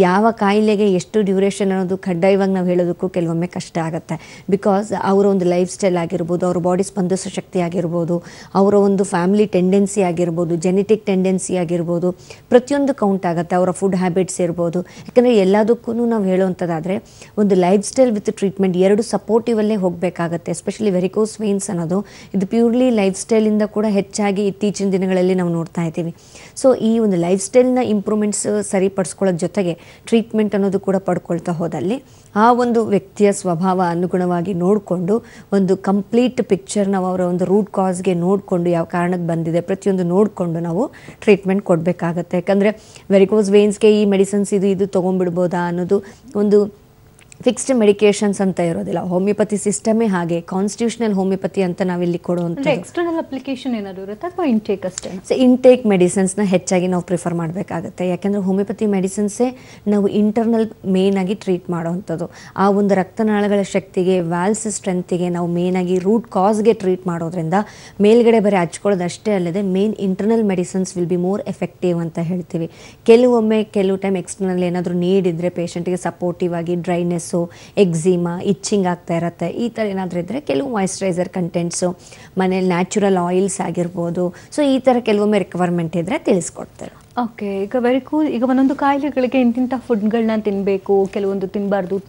ಯಾವ ಕಾಯಿಲೆಗೆ ಎಷ್ಟು ಡ್ಯೂರೇಷನ್ ಅನ್ನೋದು ಕಡ್ಡಾಯವಾಗಿ ನಾವು ಹೇಳೋದಕ್ಕೂ ಕೆಲವೊಮ್ಮೆ ಕಷ್ಟ ಆಗುತ್ತೆ. ಬಿಕಾಸ್ ಅವರ ಒಂದು ಲೈಫ್ ಸ್ಟೈಲ್ ಆಗಿರ್ಬೋದು, ಅವ್ರ ಬಾಡಿ ಸ್ಪಂದಿಸೋ ಶಕ್ತಿ ಆಗಿರ್ಬೋದು, ಅವರ ಒಂದು ಫ್ಯಾಮಿಲಿ ಟೆಂಡೆನ್ಸಿ ಆಗಿರ್ಬೋದು, ಜೆನೆಟಿಕ್ ಟೆಂಡೆನ್ಸಿ ಆಗಿರ್ಬೋದು, ಪ್ರತಿಯೊಂದು ಕೌಂಟ್ ಆಗುತ್ತೆ. ಅವರ ಫುಡ್ ಹ್ಯಾಬಿಟ್ಸ್ ಇರ್ಬೋದು. ಯಾಕಂದರೆ ಎಲ್ಲದಕ್ಕೂ ನಾವು ಹೇಳುವಂಥದ್ದಾದರೆ ಒಂದು ಲೈಫ್ ಸ್ಟೈಲ್ ವಿತ್ ಟ್ರೀಟ್ಮೆಂಟ್ ಎರಡು ಸಪೋರ್ಟಿವಲ್ಲೇ ಹೋಗಬೇಕಾಗತ್ತೆ. ಎಸ್ಪೆಷಲಿ ವೆರಿಕೋಸ್ ವೇನ್ಸ್ ಅನ್ನೋದು ಇದು ಪ್ಯೂರ್ಲಿ ಲೈಫ್ ಸ್ಟೈಲಿಂದ ಕೂಡ ಹೆಚ್ಚಾಗಿ ಇತ್ತೀಚಿನ ದಿನಗಳಲ್ಲಿ ನಾವು ನೋಡ್ತಾ ಇದ್ದೀವಿ. ಸೊ ಈ ಒಂದು ಲೈಫ್ ಸ್ಟೈಲ್ನ ಇಂಪ್ರೂವ್ಮೆಂಟ್ಸ್ ಸರಿಪಡಿಸ್ಕೊಳ್ಳೋದ್ರ ಜೊತೆಗೆ ಟ್ರೀಟ್ಮೆಂಟ್ ಅನ್ನೋದು ಕೂಡ ಪಡ್ಕೊಳ್ತಾ ಹೋದಲ್ಲಿ ಆ ಒಂದು ವ್ಯಕ್ತಿಯ ಸ್ವಭಾವ ಅನುಗುಣವಾಗಿ ನೋಡಿಕೊಂಡು ಒಂದು ಕಂಪ್ಲೀಟ್ ಪಿಕ್ಚರ್ ನಾವು ಅವರ ಒಂದು ರೂಟ್ ಕಾಸ್ಗೆ ನೋಡಿಕೊಂಡು ಯಾವ ಕಾರಣಕ್ಕೆ ಬಂದಿದೆ ಪ್ರತಿಯೊಂದು ನೋಡಿಕೊಂಡು ನಾವು ಟ್ರೀಟ್ಮೆಂಟ್ ಕೊಡಬೇಕಾಗತ್ತೆ. ಯಾಕಂದರೆ ವೆರಿಕೋಸ್ ವೇನ್ಸ್ಗೆ ಈ ಮೆಡಿಸಿನ್ಸ್ ಇದು ತೊಗೊಂಡ್ಬಿಡ್ಬೋದಾ ಅನ್ನೋದು ಒಂದು ಫಿಕ್ಸ್ಡ್ ಮೆಡಿಕೇಶನ್ಸ್ ಅಂತ ಇರೋದಿಲ್ಲ. ಹೋಮಿಯೋಪತಿ ಸಿಸ್ಟಮೇ ಹಾಗೆ, ಕಾನ್ಸ್ಟಿಟ್ಯೂಷನಲ್ ಹೋಮಿಯೋಪತಿ ಅಂತ ನಾವಿಲ್ಲಿ ಕೊಡುವಂಥ ಎಕ್ಸ್ಟರ್ನಲ್ ಅಪ್ಲಿಕೇಶನ್ ಏನಾದ್ರು ಇರುತ್ತೆ ಅಥವಾ ಇಂಟೇಕ್ ಅಷ್ಟೇ? ಸೊ ಇಂಟೇಕ್ ಮೆಡಿಸಿನ್ಸ್ನ ಹೆಚ್ಚಾಗಿ ನಾವು ಪ್ರಿಫರ್ ಮಾಡಬೇಕಾಗುತ್ತೆ. ಯಾಕೆಂದರೆ ಹೋಮಿಯೋಪತಿ ಮೆಡಿಸಿನ್ಸೇ ನಾವು ಇಂಟರ್ನಲ್ ಮೇಯ್ನಾಗಿ ಟ್ರೀಟ್ ಮಾಡೋವಂಥದ್ದು. ಆ ಒಂದು ರಕ್ತನಾಳಗಳ ಶಕ್ತಿಗೆ, ವ್ಯಾಲ್ಸ್ ಸ್ಟ್ರೆಂತಿಗೆ ನಾವು ಮೇಯ್ನಾಗಿ ರೂಟ್ ಕಾಸ್ಗೆ ಟ್ರೀಟ್ ಮಾಡೋದ್ರಿಂದ ಮೇಲ್ಗಡೆ ಬರೀ ಹಚ್ಕೊಳ್ಳೋದಷ್ಟೇ ಅಲ್ಲದೆ main internal medicines will be more effective ಅಂತ ಹೇಳ್ತೀವಿ. ಕೆಲವು ಟೈಮ್ ಎಕ್ಸ್ಟರ್ನಲ್ ಏನಾದರೂ ನೀಡ್ ಇದ್ದರೆ ಪೇಷಂಟ್ಗೆ ಸಪೋರ್ಟಿವ್ ಆಗಿ ಡ್ರೈನೆಸ್, ಎಕ್ಸಿಮಾ, ಇಚ್ಚಿಂಗ್ ಆಗ್ತಾ ಇರುತ್ತೆ, ಈ ಥರ ಏನಾದರೂ ಇದ್ದರೆ ಕೆಲವು ಮಾಯಿಶ್ಚರೈಸರ್ ಕಂಟೆಂಟ್ಸು, ಮನೇಲಿ ನ್ಯಾಚುರಲ್ ಆಯಿಲ್ಸ್ ಆಗಿರ್ಬೋದು, ಸೊ ಈ ಥರ ಕೆಲವೊಮ್ಮೆ ರಿಕ್ವೈರ್ಮೆಂಟ್ ಇದ್ದರೆ ತಿಳಿಸ್ಕೊಡ್ತಾರೆ. ಓಕೆ, ಈಗ ಈಗ ಒಂದೊಂದು ಕಾಯಿಲೆಗಳಿಗೆ ಇಂತಿಂಥ ಫುಡ್ಗಳನ್ನ ತಿನ್ನಬೇಕು, ಕೆಲವೊಂದು ತಿನ್ನಬಾರ್ದು,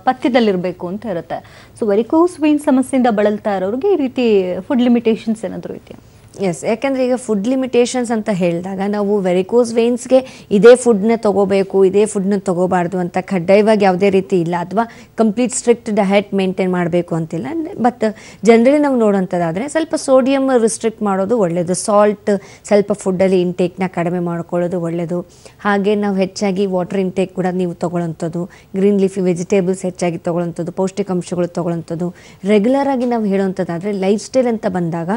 ಪಥ್ಯದಲ್ಲಿರಬೇಕು ಅಂತ ಇರುತ್ತೆ. ಸೊ ವೆರಿಕೋಸ್ ವೇನ್ ಸಮಸ್ಯೆಯಿಂದ ಬಳಲ್ತಾ ಇರೋರಿಗೆ ಈ ರೀತಿ ಫುಡ್ ಲಿಮಿಟೇಷನ್ಸ್ ಏನಾದರೂ ಇದೆಯಾ? ಎಸ್, ಯಾಕೆಂದರೆ ಈಗ ಫುಡ್ ಲಿಮಿಟೇಷನ್ಸ್ ಅಂತ ಹೇಳಿದಾಗ ನಾವು ವೆರಿಕೋಸ್ ವೇನ್ಸ್ಗೆ ಇದೇ ಫುಡ್ನ ತೊಗೋಬೇಕು, ಇದೇ ಫುಡ್ನ ತೊಗೋಬಾರ್ದು ಅಂತ ಕಡ್ಡಾಯವಾಗಿ ಯಾವುದೇ ರೀತಿ ಇಲ್ಲ, ಅಥವಾ ಕಂಪ್ಲೀಟ್ ಸ್ಟ್ರಿಕ್ಟ್ ಡಯಟ್ ಮೇಂಟೈನ್ ಮಾಡಬೇಕು ಅಂತಿಲ್ಲ. ಬಟ್ ಜನರಲಿ ನಾವು ನೋಡೋಂಥದ್ದಾದರೆ ಸ್ವಲ್ಪ ಸೋಡಿಯಮ್ ರಿಸ್ಟ್ರಿಕ್ಟ್ ಮಾಡೋದು ಒಳ್ಳೆಯದು, ಸಾಲ್ಟ್ ಸ್ವಲ್ಪ ಫುಡ್ಡಲ್ಲಿ ಇಂಟೇಕ್ನ ಕಡಿಮೆ ಮಾಡ್ಕೊಳ್ಳೋದು ಒಳ್ಳೆಯದು. ಹಾಗೆ ನಾವು ಹೆಚ್ಚಾಗಿ ವಾಟರ್ ಇಂಟೇಕ್ ಕೂಡ ನೀವು ತೊಗೊಳ್ಳೋಂಥದ್ದು, ಗ್ರೀನ್ ಲೀಫಿ ವೆಜಿಟೇಬಲ್ಸ್ ಹೆಚ್ಚಾಗಿ ತೊಗೊಳ್ಳೋಂಥದ್ದು, ಪೌಷ್ಟಿಕಾಂಶಗಳು ತೊಗೊಳ್ಳೋಂಥದ್ದು. ರೆಗ್ಯುಲರಾಗಿ ನಾವು ಹೇಳೋವಂಥದ್ದಾದರೆ ಲೈಫ್ ಸ್ಟೈಲ್ ಅಂತ ಬಂದಾಗ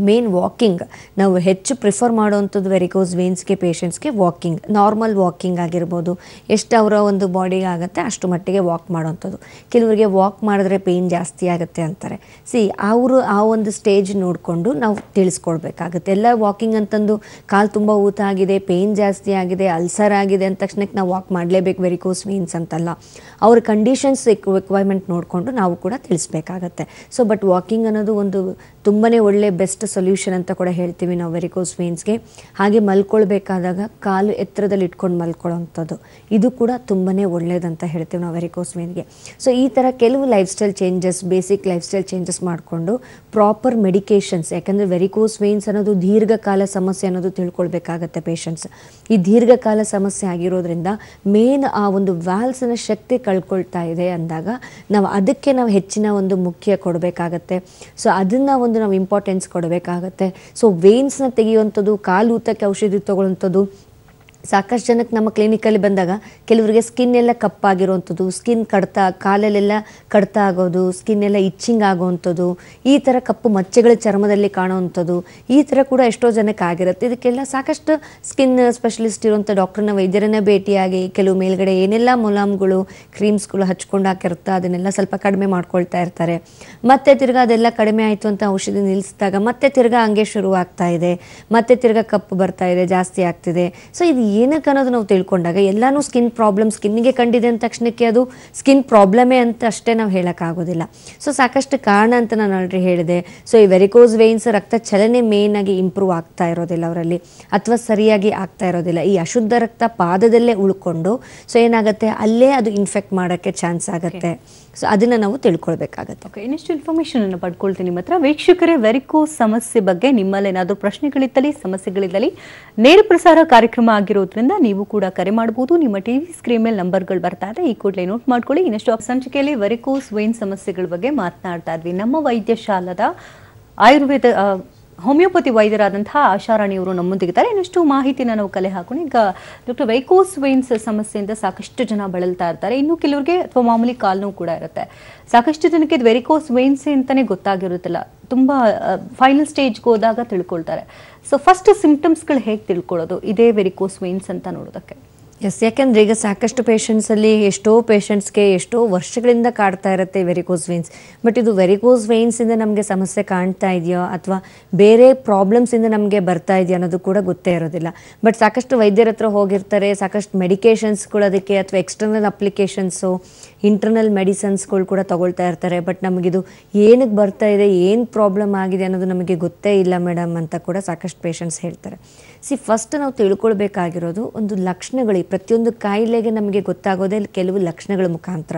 ಮೇನ್ ವಾಕಿಂಗ್ ನಾವು ಹೆಚ್ಚು ಪ್ರಿಫರ್ ಮಾಡೋವಂಥದ್ದು ವೆರಿಕೋಸ್ ವೇನ್ಸ್ಗೆ ಪೇಷಂಟ್ಸ್ಗೆ ವಾಕಿಂಗ್, ನಾರ್ಮಲ್ ವಾಕಿಂಗ್ ಆಗಿರ್ಬೋದು, ಎಷ್ಟು ಅವರ ಒಂದು ಬಾಡಿಗೆ ಆಗುತ್ತೆ ಅಷ್ಟು ಮಟ್ಟಿಗೆ ವಾಕ್ ಮಾಡೋವಂಥದ್ದು. ಕೆಲವರಿಗೆ ವಾಕ್ ಮಾಡಿದ್ರೆ ಪೇಯ್ನ್ ಜಾಸ್ತಿ ಆಗುತ್ತೆ ಅಂತಾರೆ. ಅವರು ಆ ಒಂದು ಸ್ಟೇಜ್ ನೋಡಿಕೊಂಡು ನಾವು ತಿಳಿಸ್ಕೊಡ್ಬೇಕಾಗುತ್ತೆ. ಎಲ್ಲ ವಾಕಿಂಗ್ ಅಂತಂದು ಕಾಲು ತುಂಬ ಊತ ಆಗಿದೆ, ಪೇಯ್ನ್ ಜಾಸ್ತಿ ಆಗಿದೆ, ಅಲ್ಸರ್ ಆಗಿದೆ ಅಂದ ತಕ್ಷಣಕ್ಕೆ ನಾವು ವಾಕ್ ಮಾಡಲೇಬೇಕು ವೆರಿಕೋಸ್ ವೇನ್ಸ್ ಅಂತಲ್ಲ. ಅವ್ರ ಕಂಡೀಷನ್ಸ್ ರಿಕ್ವೈರ್ಮೆಂಟ್ ನೋಡಿಕೊಂಡು ನಾವು ಕೂಡ ತಿಳಿಸ್ಬೇಕಾಗತ್ತೆ. ಸೊ ಬಟ್ ವಾಕಿಂಗ್ ಅನ್ನೋದು ಒಂದು ತುಂಬಾ ಒಳ್ಳೆ ಬೆಸ್ಟ್ ಸೊಲ್ಯೂಷನ್ ಅಂತ ಕೂಡ ಹೇಳ್ತೀವಿ ನಾವು ವೆರಿಕೋಸ್ ವೇನ್ಸ್ಗೆ. ಹಾಗೆ ಮಲ್ಕೊಳ್ಬೇಕಾದಾಗ ಕಾಲು ಎತ್ತರದಲ್ಲಿ ಇಟ್ಕೊಂಡು ಮಲ್ಕೊಳ್ಳೋವಂಥದ್ದು, ಇದು ಕೂಡ ತುಂಬಾ ಒಳ್ಳೇದಂತ ಹೇಳ್ತೀವಿ ನಾವು ವೆರಿಕೋಸ್ ವೇನ್ಗೆ. ಸೊ ಈ ಥರ ಕೆಲವು life style changes, basic life style changes ಮಾಡಿಕೊಂಡು ಪ್ರಾಪರ್ ಮೆಡಿಕೇಷನ್ಸ್, ಯಾಕಂದರೆ ವೆರಿಕೋಸ್ ವೇನ್ಸ್ ಅನ್ನೋದು ದೀರ್ಘಕಾಲ ಸಮಸ್ಯೆ ಅನ್ನೋದು ತಿಳ್ಕೊಳ್ಬೇಕಾಗತ್ತೆ ಪೇಷಂಟ್ಸ್. ಈ ದೀರ್ಘಕಾಲ ಸಮಸ್ಯೆ ಆಗಿರೋದ್ರಿಂದ ಮೇನ್ ಆ ಒಂದು ವ್ಯಾಲ್ಸ್ನ ಶಕ್ತಿ ಕಳ್ಕೊಳ್ತಾ ಇದೆ ಅಂದಾಗ ಅದಕ್ಕೆ ನಾವು ಹೆಚ್ಚಿನ ಒಂದು ಮುಖ್ಯ ಕೊಡಬೇಕಾಗತ್ತೆ. ಸೊ ಅದನ್ನು ಒಂದು ನಾವು ಇಂಪಾರ್ಟೆನ್ಸ್ ಕೊಡಬೇಕಾಗತ್ತೆ. ಸೊ ವೇನ್ಸ್ನ ತೆಗೆಯುವಂಥದ್ದು, ಕಾಲು ಊತಕ್ಕೆ ಔಷಧಿ ತೊಗೊಳ್ಳೋಂಥದ್ದು. ಸಾಕಷ್ಟು ಜನಕ್ಕೆ ನಮ್ಮ ಕ್ಲಿನಿಕಲ್ಲಿ ಬಂದಾಗ ಕೆಲವರಿಗೆ ಸ್ಕಿನ್ ಎಲ್ಲ ಕಪ್ಪಾಗಿರೋವಂಥದ್ದು, ಸ್ಕಿನ್ ಕಾಲಲ್ಲೆಲ್ಲ ಕಡ್ತ ಆಗೋದು, ಸ್ಕಿನ್ ಎಲ್ಲ ಇಚ್ಚಿಂಗ್ ಆಗೋವಂಥದ್ದು, ಈ ಥರ ಕಪ್ಪು ಮಚ್ಚೆಗಳು ಚರ್ಮದಲ್ಲಿ ಕಾಣೋವಂಥದ್ದು, ಈ ಥರ ಕೂಡ ಎಷ್ಟೋ ಜನಕ್ಕೆ ಆಗಿರುತ್ತೆ. ಇದಕ್ಕೆಲ್ಲ ಸಾಕಷ್ಟು ಸ್ಕಿನ್ ಸ್ಪೆಷಲಿಸ್ಟ್ ಇರುವಂಥ ಡಾಕ್ಟ್ರನ್ನ, ವೈದ್ಯರನ್ನೇ ಭೇಟಿಯಾಗಿ ಕೆಲವು ಮೇಲ್ಗಡೆ ಏನೆಲ್ಲ ಮುಲಾಮ್ಗಳು, ಕ್ರೀಮ್ಸ್ಗಳು ಹಚ್ಕೊಂಡು ಹಾಕಿರುತ್ತೆ ಅದನ್ನೆಲ್ಲ ಸ್ವಲ್ಪ ಕಡಿಮೆ ಮಾಡ್ಕೊಳ್ತಾ ಇರ್ತಾರೆ. ಮತ್ತೆ ತಿರ್ಗಾ ಅದೆಲ್ಲ ಕಡಿಮೆ ಆಯಿತು ಅಂತ ಔಷಧಿ ನಿಲ್ಲಿಸಿದಾಗ ಮತ್ತೆ ತಿರ್ಗಾ ಹಂಗೆ ಶುರು ಆಗ್ತಾ ಇದೆ, ಮತ್ತೆ ತಿರ್ಗಾ ಕಪ್ಪು ಬರ್ತಾ ಇದೆ, ಜಾಸ್ತಿ ಆಗ್ತಿದೆ. ಸೊ ಇದು ಏನಕ್ಕೆ ಅನ್ನೋದು ನಾವು ತಿಳ್ಕೊಂಡಾಗ ಎಲ್ಲಾನು ಸ್ಕಿನ್ ಪ್ರಾಬ್ಲಮ್, ಸ್ಕಿನ್ನಿಗೆ ಕಂಡಿದೆ ಅಂದ ತಕ್ಷಣಕ್ಕೆ ಅದು ಸ್ಕಿನ್ ಪ್ರಾಬ್ಲಮೇ ಅಂತ ಅಷ್ಟೇ ನಾವು ಹೇಳೋಕ್ಕಾಗೋದಿಲ್ಲ. ಸೊ ಸಾಕಷ್ಟು ಕಾರಣ ಅಂತ ನಾನು ಆಲ್ರೆಡಿ ಹೇಳಿದೆ. ಸೊ ಈ ವೆರಿಕೋಸ್ ವೇನ್ಸ್ ರಕ್ತ ಚಲನೆ ಮೇನ್ ಆಗಿ ಇಂಪ್ರೂವ್ ಆಗ್ತಾ ಇರೋದಿಲ್ಲ ಅವರಲ್ಲಿ, ಅಥವಾ ಸರಿಯಾಗಿ ಆಗ್ತಾ ಇರೋದಿಲ್ಲ. ಈ ಅಶುದ್ಧ ರಕ್ತ ಪಾದದಲ್ಲೇ ಉಳ್ಕೊಂಡು ಸೊ ಏನಾಗುತ್ತೆ, ಅಲ್ಲೇ ಅದು ಇನ್ಫೆಕ್ಟ್ ಮಾಡೋಕ್ಕೆ ಚಾನ್ಸ್ ಆಗುತ್ತೆ. ಸೊ ಅದನ್ನು ನಾವು ತಿಳ್ಕೊಳ್ಬೇಕಾಗತ್ತೆ. ಓಕೆ, ಇನ್ನಿಷ್ಟು ಇನ್ಫಾರ್ಮೇಷನ್ ಅನ್ನು ಪಡ್ಕೊಳ್ತೀನಿ ನಿಮ್ಮ ಹತ್ರ. ವೀಕ್ಷಕರೇ, ವೆರಿಕೋಸ್ ಸಮಸ್ಯೆ ಬಗ್ಗೆ ನಿಮ್ಮಲ್ಲಿ ಏನಾದರೂ ಪ್ರಶ್ನೆಗಳಿದ್ದಲ್ಲಿ, ಸಮಸ್ಯೆಗಳಿದ್ದಲ್ಲಿ ನೇರ ಪ್ರಸಾರ ಕಾರ್ಯಕ್ರಮ ಆಗಿರೋದ್ರಿಂದ ನೀವು ಕೂಡ ಕರೆ ಮಾಡಬಹುದು. ನಿಮ್ಮ ಟಿವಿ ಸ್ಕ್ರೀನ್ ಮೇಲೆ ನಂಬರ್ಗಳು ಬರ್ತಾ ಇದೆ, ಈ ಕೂಡಲೇ ನೋಟ್ ಮಾಡ್ಕೊಳ್ಳಿ. ಇನ್ನಷ್ಟು ಸಂಚಿಕೆಯಲ್ಲಿ ವೆರಿಕೋಸ್ ವೇನ್ ಸಮಸ್ಯೆಗಳ ಬಗ್ಗೆ ಮಾತನಾಡ್ತಾ ಇದ್ವಿ. ನಮ್ಮ ವೈದ್ಯಶಾಲದ ಆಯುರ್ವೇದ ಹೋಮಿಯೋಪತಿ ವೈದ್ಯರಾದಂತಹ ಆಶಾರಾಣಿಯವರು ನಮ್ಮೊಂದಿಗಿದ್ದಾರೆ. ಇನ್ನಷ್ಟು ಮಾಹಿತಿನ ನಾವು ಕಲೆ ಹಾಕೋಣ. ಈಗ ಡಾಕ್ಟರ್, ವೆರಿಕೋಸ್ ವೇನ್ಸ್ ಸಮಸ್ಯೆಯಿಂದ ಸಾಕಷ್ಟು ಜನ ಬಳಲ್ತಾ ಇರ್ತಾರೆ. ಇನ್ನು ಕೆಲವರಿಗೆ ಅಥವಾ ಮಾಮೂಲಿ ಕಾಲು ನೋವು ಕೂಡ ಇರುತ್ತೆ. ಸಾಕಷ್ಟು ಜನಕ್ಕೆ ಇದು ವೆರಿಕೋಸ್ ವೇನ್ಸ್ ಅಂತಾನೆ ಗೊತ್ತಾಗಿರುತ್ತಿಲ್ಲ, ತುಂಬಾ ಫೈನಲ್ ಸ್ಟೇಜ್ಗೆ ಹೋದಾಗ ತಿಳ್ಕೊಳ್ತಾರೆ. ಸೊ ಫಸ್ಟ್ ಸಿಂಪ್ಟಮ್ಸ್ಗಳು ಹೇಗೆ ತಿಳ್ಕೊಳ್ಳೋದು ಇದೇ ವೆರಿಕೋಸ್ ವೇನ್ಸ್ ಅಂತ ನೋಡೋದಕ್ಕೆ? ಎಸ್, ಯಾಕೆಂದರೆ ಈಗ ಸಾಕಷ್ಟು ಪೇಷಂಟ್ಸಲ್ಲಿ ಎಷ್ಟೋ ಪೇಷಂಟ್ಸ್ಗೆ ಎಷ್ಟೋ ವರ್ಷಗಳಿಂದ ಕಾಡ್ತಾ ಇರುತ್ತೆ ವೆರಿಕೋಸ್ ವೇನ್ಸ್. ಬಟ್ ಇದು ವೆರಿಕೋಸ್ ವೇನ್ಸಿಂದ ನಮಗೆ ಸಮಸ್ಯೆ ಕಾಣ್ತಾ ಇದೆಯೋ ಅಥವಾ ಬೇರೆ ಪ್ರಾಬ್ಲಮ್ಸಿಂದ ನಮಗೆ ಬರ್ತಾ ಇದೆಯೋ ಅನ್ನೋದು ಕೂಡ ಗೊತ್ತೇ ಇರೋದಿಲ್ಲ. ಬಟ್ ಸಾಕಷ್ಟು ವೈದ್ಯರ ಹತ್ರ ಹೋಗಿರ್ತಾರೆ, ಸಾಕಷ್ಟು ಮೆಡಿಕೇಷನ್ಸ್ಗಳು ಅದಕ್ಕೆ ಅಥವಾ ಎಕ್ಸ್ಟರ್ನಲ್ ಅಪ್ಲಿಕೇಶನ್ಸು, ಇಂಟರ್ನಲ್ ಮೆಡಿಸನ್ಸ್ಗಳು ಕೂಡ ತೊಗೊಳ್ತಾ ಇರ್ತಾರೆ. ಬಟ್ ನಮಗಿದು ಏನಕ್ಕೆ ಬರ್ತಾ ಇದೆ, ಏನು ಪ್ರಾಬ್ಲಮ್ ಆಗಿದೆ ಅನ್ನೋದು ನಮಗೆ ಗೊತ್ತೇ ಇಲ್ಲ ಮೇಡಮ್ ಅಂತ ಕೂಡ ಸಾಕಷ್ಟು ಪೇಷಂಟ್ಸ್ ಹೇಳ್ತಾರೆ. ಫಸ್ಟ್ ನಾವು ತಿಳ್ಕೊಳ್ಬೇಕಾಗಿರೋದು ಒಂದು ಲಕ್ಷಣಗಳು. ಪ್ರತಿಯೊಂದು ಕಾಯಿಲೆಗೆ ನಮಗೆ ಗೊತ್ತಾಗೋದೇ ಕೆಲವು ಲಕ್ಷಣಗಳ ಮುಖಾಂತರ.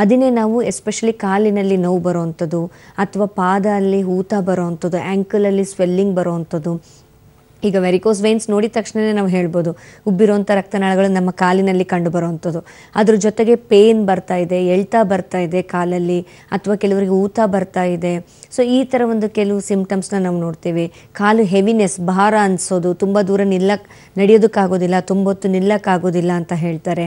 ಅದನ್ನೇ ನಾವು ಎಸ್ಪೆಷಲಿ ಕಾಲಿನಲ್ಲಿ ನೋವು ಬರೋವಂಥದ್ದು, ಅಥವಾ ಪಾದ ಅಲ್ಲಿ ಊತ ಬರೋವಂಥದ್ದು, ಆ್ಯಂಕಲಲ್ಲಿ ಸ್ವೆಲ್ಲಿಂಗ್ ಬರೋವಂಥದ್ದು, ಈಗ ವೆರಿಕೋಸ್ ವೇನ್ಸ್ ನೋಡಿದ ತಕ್ಷಣವೇ ನಾವು ಹೇಳ್ಬೋದು ಉಬ್ಬಿರುವಂಥ ರಕ್ತನಾಳಗಳು ನಮ್ಮ ಕಾಲಿನಲ್ಲಿ ಕಂಡು ಬರುವಂಥದ್ದು. ಅದ್ರ ಜೊತೆಗೆ ಪೇನ್ ಬರ್ತಾ ಇದೆ, ಎಳ್ತಾ ಬರ್ತಾ ಇದೆ ಕಾಲಲ್ಲಿ, ಅಥವಾ ಕೆಲವರಿಗೆ ಊತ ಬರ್ತಾ ಇದೆ. ಸೊ ಈ ಥರ ಒಂದು ಕೆಲವು ಸಿಂಪ್ಟಮ್ಸ್ನ ನಾವು ನೋಡ್ತೀವಿ. ಕಾಲು ಹೆವಿನೆಸ್, ಭಾರ ಅನಿಸೋದು, ತುಂಬ ದೂರ ನಡೆಯೋದಕ್ಕಾಗೋದಿಲ್ಲ, ತುಂಬ ಹೊತ್ತು ನಿಲ್ಲಕ್ಕಾಗೋದಿಲ್ಲ ಅಂತ ಹೇಳ್ತಾರೆ.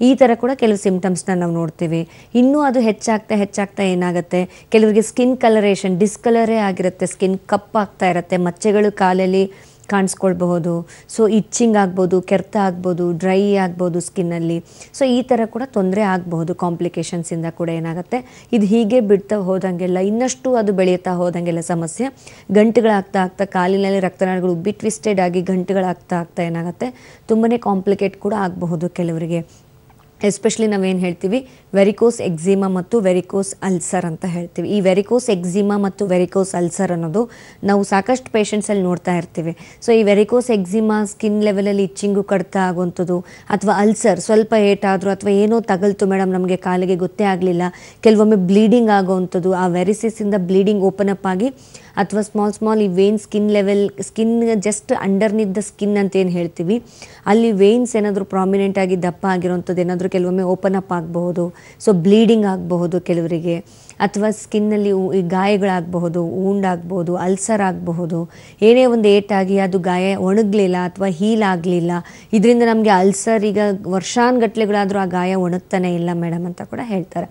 ಈ ಥರ ಕೂಡ ಕೆಲವು ಸಿಂಪ್ಟಮ್ಸ್ನ ನಾವು ನೋಡ್ತೀವಿ. ಇನ್ನೂ ಅದು ಹೆಚ್ಚಾಗ್ತಾ ಏನಾಗುತ್ತೆ, ಕೆಲವರಿಗೆ ಸ್ಕಿನ್ ಕಲರೇಷನ್, ಡಿಸ್ಕಲರೇ ಆಗಿರುತ್ತೆ, ಸ್ಕಿನ್ ಕಪ್ಪಾಗ್ತಾ ಇರುತ್ತೆ, ಮಚ್ಚೆಗಳು ಕಾಲಲ್ಲಿ ಕಾಣಿಸ್ಕೊಳ್ಬಹುದು. ಸೊ ಇಚ್ಚಿಂಗ್ ಆಗ್ಬೋದು, ಕೆರೆತ ಆಗ್ಬೋದು, ಡ್ರೈ ಆಗ್ಬೋದು ಸ್ಕಿನ್ನಲ್ಲಿ. ಸೊ ಈ ಥರ ಕೂಡ ತೊಂದರೆ ಆಗಬಹುದು. ಕಾಂಪ್ಲಿಕೇಶನ್ಸಿಂದ ಕೂಡ ಏನಾಗುತ್ತೆ, ಇದು ಹೀಗೆ ಬಿಡ್ತಾ ಹೋದಂಗೆಲ್ಲ ಇನ್ನಷ್ಟು ಅದು ಬೆಳೆಯುತ್ತಾ ಹೋದಂಗೆಲ್ಲ ಸಮಸ್ಯೆ ಗಂಟುಗಳಾಗ್ತಾ ಕಾಲಿನಲ್ಲಿ ರಕ್ತನಾಳಗಳು ಉಬ್ಬಿ ಟ್ವಿಸ್ಟೆಡ್ ಆಗಿ ಗಂಟುಗಳಾಗ್ತಾ ಏನಾಗುತ್ತೆ ತುಂಬಾ ಕಾಂಪ್ಲಿಕೇಟ್ ಕೂಡ ಆಗಬಹುದು ಕೆಲವರಿಗೆ. ಎಸ್ಪೆಷಲಿ ನಾವೇನು ಹೇಳ್ತೀವಿ, ವೆರಿಕೋಸ್ ಎಕ್ಸಿಮಾ ಮತ್ತು ವೆರಿಕೋಸ್ ಅಲ್ಸರ್ ಅಂತ ಹೇಳ್ತೀವಿ. ಈ ವೆರಿಕೋಸ್ ಎಕ್ಸಿಮಾ ಮತ್ತು ವೆರಿಕೋಸ್ ಅಲ್ಸರ್ ಅನ್ನೋದು ನಾವು ಸಾಕಷ್ಟು ಪೇಷಂಟ್ಸಲ್ಲಿ ನೋಡ್ತಾ ಇರ್ತೀವಿ. ಸೊ ಈ ವೆರಿಕೋಸ್ ಎಕ್ಸಿಮಾ ಸ್ಕಿನ್ ಲೆವೆಲಲ್ಲಿ ಇಚ್ಚಿಂಗು ಕಡಿತ ಆಗುವಂಥದ್ದು, ಅಥವಾ ಅಲ್ಸರ್ ಸ್ವಲ್ಪ ಏಟಾದರೂ ಅಥವಾ ಏನೋ ತಗಲ್ತು ಮೇಡಮ್ ನಮಗೆ ಕಾಲಿಗೆ ಗೊತ್ತೇ ಆಗಲಿಲ್ಲ, ಕೆಲವೊಮ್ಮೆ ಬ್ಲೀಡಿಂಗ್ ಆಗೋವಂಥದ್ದು, ಆ ವೆರಿಸಿಸಿಂದ ಬ್ಲೀಡಿಂಗ್ ಓಪನ್ ಅಪ್ ಆಗಿ, ಅಥವಾ ಸ್ಮಾಲ್ ಈ vein skin just underneath the skin ಅಂತ ಏನು ಹೇಳ್ತೀವಿ, ಅಲ್ಲಿ ವೇನ್ಸ್ ಏನಾದರೂ ಪ್ರಾಮಿನೆಂಟ್ ಆಗಿ ದಪ್ಪ ಆಗಿರೋಂಥದ್ದು ಏನಾದರೂ ಕೆಲವೊಮ್ಮೆ ಓಪನ್ ಅಪ್ ಆಗಬಹುದು. ಸೊ ಬ್ಲೀಡಿಂಗ್ ಆಗಬಹುದು ಕೆಲವರಿಗೆ, ಅಥವಾ ಸ್ಕಿನ್ನಲ್ಲಿ ಈ ಗಾಯಗಳಾಗಬಹುದು, ಆಗ್ಬೋದು, ಅಲ್ಸರ್ ಆಗಬಹುದು. ಏನೇ ಒಂದು ಏಟಾಗಿ ಅದು ಗಾಯ ಒಣಗಲಿಲ್ಲ ಅಥವಾ ಹೀಲ್ ಆಗಲಿಲ್ಲ, ಇದರಿಂದ ನಮಗೆ ಅಲ್ಸರ್ ಈಗ ವರ್ಷಾನುಗಟ್ಲೆಗಳಾದರೂ ಆ ಗಾಯ ಒಣಗ್ತಾನೆ ಇಲ್ಲ ಮೇಡಮ್ ಅಂತ ಕೂಡ ಹೇಳ್ತಾರೆ.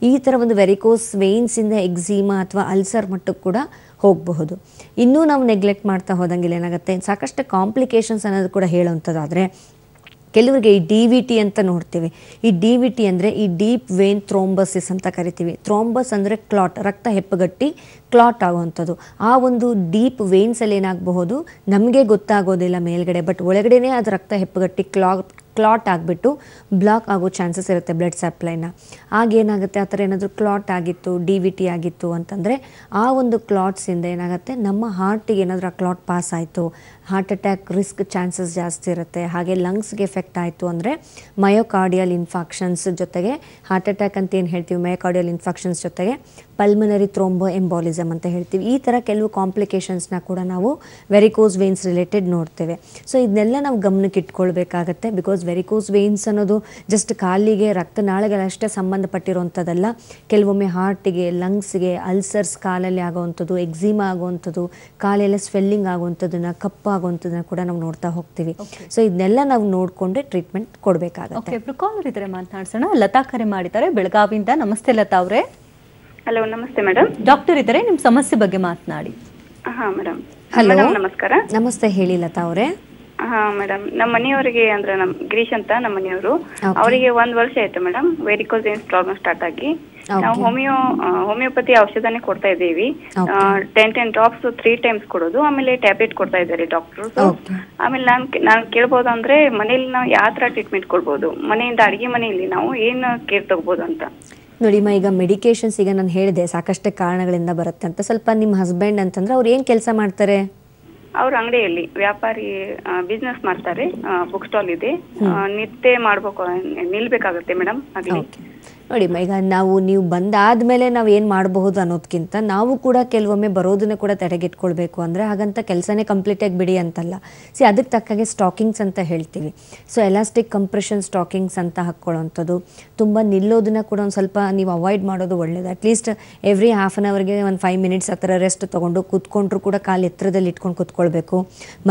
ಈ ಥರ ಒಂದು ವೆರಿಕೋಸ್ ವೇನ್ಸಿಂದ ಎಕ್ಸಿಮಾ ಅಥವಾ ಅಲ್ಸರ್ ಮಟ್ಟಕ್ಕೆ ಕೂಡ ಹೋಗಬಹುದು. ಇನ್ನೂ ನಾವು ನೆಗ್ಲೆಕ್ಟ್ ಮಾಡ್ತಾ ಹೋದಂಗೆಲ್ಲ ಏನಾಗುತ್ತೆ, ಸಾಕಷ್ಟು ಕಾಂಪ್ಲಿಕೇಶನ್ಸ್ ಅನ್ನೋದು ಕೂಡ ಹೇಳೋವಂಥದ್ದಾದರೆ ಕೆಲವರಿಗೆ ಈ DVT ಅಂತ ನೋಡ್ತೀವಿ. ಈ DVT ಅಂದರೆ ಈ ಡೀಪ್ ವೇನ್ ಥ್ರೋಂಬಸಿಸ್ ಅಂತ ಕರಿತೀವಿ. ಥ್ರೋಂಬಸ್ ಅಂದರೆ ಕ್ಲಾಟ್, ರಕ್ತ ಹೆಪ್ಪುಗಟ್ಟಿ ಕ್ಲಾಟ್ ಆಗುವಂಥದ್ದು. ಆ ಒಂದು ಡೀಪ್ ವೇನ್ಸಲ್ಲಿ ಏನಾಗಬಹುದು ನಮಗೆ ಗೊತ್ತಾಗೋದಿಲ್ಲ ಮೇಲ್ಗಡೆ, ಬಟ್ ಒಳಗಡೆನೇ ಅದು ರಕ್ತ ಹೆಪ್ಪುಗಟ್ಟಿ ಕ್ಲಾಟ್ ಆಗಿಬಿಟ್ಟು ಬ್ಲಾಕ್ ಆಗೋ ಚಾನ್ಸಸ್ ಇರುತ್ತೆ ಬ್ಲಡ್ ಸಪ್ಲೈನ. ಆಗೇನಾಗುತ್ತೆ, ಆ ಥರ ಏನಾದರೂ ಕ್ಲಾಟ್ ಆಗಿತ್ತು, DVT ಆಗಿತ್ತು ಅಂತಂದರೆ ಆ ಒಂದು ಕ್ಲಾಟ್ಸಿಂದ ಏನಾಗುತ್ತೆ, ನಮ್ಮ ಹಾರ್ಟಿಗೆ ಏನಾದರೂ ಆ ಕ್ಲಾಟ್ ಪಾಸ್ ಆಯಿತು, ಹಾರ್ಟ್ ಅಟ್ಯಾಕ್ ರಿಸ್ಕ್ ಚಾನ್ಸಸ್ ಜಾಸ್ತಿ ಇರುತ್ತೆ. ಹಾಗೆ ಲಂಗ್ಸ್ಗೆ ಎಫೆಕ್ಟ್ ಆಯಿತು ಅಂದರೆ ಮಯೋಕಾರ್ಡಿಯಲ್ ಇನ್ಫಾಕ್ಷನ್ಸ್ ಜೊತೆಗೆ ಹಾರ್ಟ್ ಅಟ್ಯಾಕ್ ಅಂತ ಏನು ಹೇಳ್ತೀವಿ, ಮಯೋಕಾರ್ಡಿಯಲ್ ಇನ್ಫಾಕ್ಷನ್ಸ್ ಜೊತೆಗೆ ಪಲ್ಮನರಿ ಥ್ರೋಂಬೋ ಎಂಬಾಲಿಸಮ್ ಅಂತ ಹೇಳ್ತೀವಿ. ಈ ಥರ ಕೆಲವು ಕಾಂಪ್ಲಿಕೇಶನ್ಸ್ನ ಕೂಡ ನಾವು ವೆರಿಕೋಸ್ ವೇನ್ಸ್ ರಿಲೇಟೆಡ್ ನೋಡ್ತೇವೆ. ಸೊ ಇದನ್ನೆಲ್ಲ ನಾವು ಗಮನಕ್ಕೆ ಇಟ್ಕೊಳ್ಬೇಕಾಗತ್ತೆ. ಬಿಕಾಸ್ ವೆರಿಕೋಸ್ ವೇನ್ಸ್ ಅನ್ನೋದು ಜಸ್ಟ್ ಕಾಲಿಗೆ ರಕ್ತನಾಳಗಳಷ್ಟೇ ಸಂಬಂಧಪಟ್ಟಿರುವಂಥದ್ದಲ್ಲ, ಕೆಲವೊಮ್ಮೆ ಹಾರ್ಟಿಗೆ, ಲಂಗ್ಸ್ಗೆ, ಅಲ್ಸರ್ಸ್ ಕಾಲಲ್ಲಿ ಆಗುವಂಥದ್ದು, ಎಕ್ಸಿಮಾ ಆಗುವಂಥದ್ದು, ಕಾಲೆಲ್ಲ ಸ್ವೆಲ್ಲಿಂಗ್ ಆಗುವಂಥದ್ದನ್ನ, ಕಪ್ಪಾಗುವಂಥದ್ದನ್ನ ಕೂಡ ನಾವು ನೋಡ್ತಾ ಹೋಗ್ತೀವಿ. ಸೊ ಇದನ್ನೆಲ್ಲ ನಾವು ನೋಡಿಕೊಂಡೆ ಟ್ರೀಟ್ಮೆಂಟ್ ಕೊಡಬೇಕಾಗುತ್ತೆ. ಕಾಲರ್ ಇದ್ದಾರೆ, ಮಾತನಾಡ್ಸೋಣ. ಲತಾ ಕರೆ ಮಾಡಿದ್ದಾರೆ ಬೆಳಗಾವಿಯಿಂದ. ನಮಸ್ತೆ ಲತಾ ಅವರೇ. ಹಲೋ, ನಮಸ್ತೆ ಮೇಡಮ್. ಡಾಕ್ಟರ್ ಇದ್ದಾರೆ, ನಿಮ್ಮ ಸಮಸ್ಯೆ ಬಗ್ಗೆ ಮಾತನಾಡಿ. ಹಾ ಮೇಡಮ್. ಹಲೋ, ನಮಸ್ಕಾರ. ನಮಸ್ತೆ, ಹೇಳಿ ಲತಾ ಅವರೇ. ಹಾ ಮೇಡಮ್, ನಮ್ಮ ಮನೆಯವರಿಗೆ ಅಂದ್ರೆ ಗಿರೀಶ್ ಅಂತ ನಮ್ಮ ಮನೆಯವರು, ಅವರಿಗೆ 1 ವರ್ಷ ಆಯ್ತು madam varicose veins problem start ಆಗಿ. ನಾವು ಹೋಮಿಯೋಪತಿ ಔಷಧನೇ ಕೊಡ್ತಾ ಇದ್ದೀವಿ. 10 ಡ್ರಾಪ್ಸ್ 3 ಟೈಮ್ಸ್ ಕೊಡೋದು, ಆಮೇಲೆ ಟ್ಯಾಬ್ಲೆಟ್ ಕೊಡ್ತಾ ಇದ್ದಾರೆ ಡಾಕ್ಟರ್. ಆಮೇಲೆ ನಾನು ಕೇಳ್ಬೋದು ಅಂದ್ರೆ ಮನೇಲಿ ನಾವು ಯಾವ ತರ ಟ್ರೀಟ್ಮೆಂಟ್ ಕೊಡ್ಬೋದು, ಮನೆಯಿಂದ ಅಡಿಗೆ ಮನೆಯಲ್ಲಿ ನಾವು ಏನ್ ಕೇರ್ ತಗೋಬಹುದು ಅಂತ. ನೋಡಿಮ್ಮ, ಈಗ ಮೆಡಿಕೇಶನ್ಸ್ ಈಗ ನಾನು ಹೇಳಿದೆ ಸಾಕಷ್ಟು ಕಾರಣಗಳಿಂದ ಬರುತ್ತೆ ಅಂತ. ಸ್ವಲ್ಪ ನಿಮ್ಮ ಹಸ್ಬೆಂಡ್ ಅಂತಂದ್ರೆ ಅವ್ರು ಏನು ಕೆಲಸ ಮಾಡ್ತಾರೆ? ಅವ್ರ ಅಂಗಡಿಯಲ್ಲಿ ವ್ಯಾಪಾರಿ ಬಿಸ್ನೆಸ್ ಮಾಡ್ತಾರೆ, ಬುಕ್ ಸ್ಟಾಲ್ ಇದೆ. ನಿತ್ಯ ಮಾಡ್ಬೇಕು, ನಿಲ್ಬೇಕಾಗತ್ತೆ ಮೇಡಮ್ ಆಗ್ಲಿ. ನೋಡಿ ಈಗ ನೀವು ಬಂದಾದ್ಮೇಲೆ ನಾವು ಏನು ಮಾಡಬಹುದು ಅನ್ನೋದಕ್ಕಿಂತ ನಾವು ಕೂಡ ಕೆಲವೊಮ್ಮೆ ಬರೋದನ್ನ ಕೂಡ ತಡೆಗಿಟ್ಕೊಳ್ಬೇಕು. ಅಂದರೆ ಹಾಗಂತ ಕೆಲಸನೇ ಕಂಪ್ಲೀಟಾಗಿ ಬಿಡಿ ಅಂತಲ್ಲ. ಅದಕ್ಕೆ ತಕ್ಕಾಗೆ ಸ್ಟಾಕಿಂಗ್ಸ್ ಅಂತ ಹೇಳ್ತೀವಿ. ಸೊ ಎಲಾಸ್ಟಿಕ್ ಕಂಪ್ರೆಷನ್ ಸ್ಟಾಕಿಂಗ್ಸ್ ಅಂತ ಹಾಕ್ಕೊಳ್ಳೋವಂಥದ್ದು, ತುಂಬ ನಿಲ್ಲೋದನ್ನ ಕೂಡ ಒಂದು ಸ್ವಲ್ಪ ನೀವು ಅವಾಯ್ಡ್ ಮಾಡೋದು ಒಳ್ಳೇದು. ಅಟ್ಲೀಸ್ಟ್ ಎವ್ರಿ ಹಾಫ್ ಆನ್ ಅವರ್ಗೆ ಒಂದು 5 ಮಿನಿಟ್ಸ್ ಆ ಥರ ರೆಸ್ಟ್ ತೊಗೊಂಡು ಕೂತ್ಕೊಂಡ್ರು ಕೂಡ ಕಾಲು ಎತ್ತರದಲ್ಲಿ ಇಟ್ಕೊಂಡು ಕೂತ್ಕೊಳ್ಬೇಕು.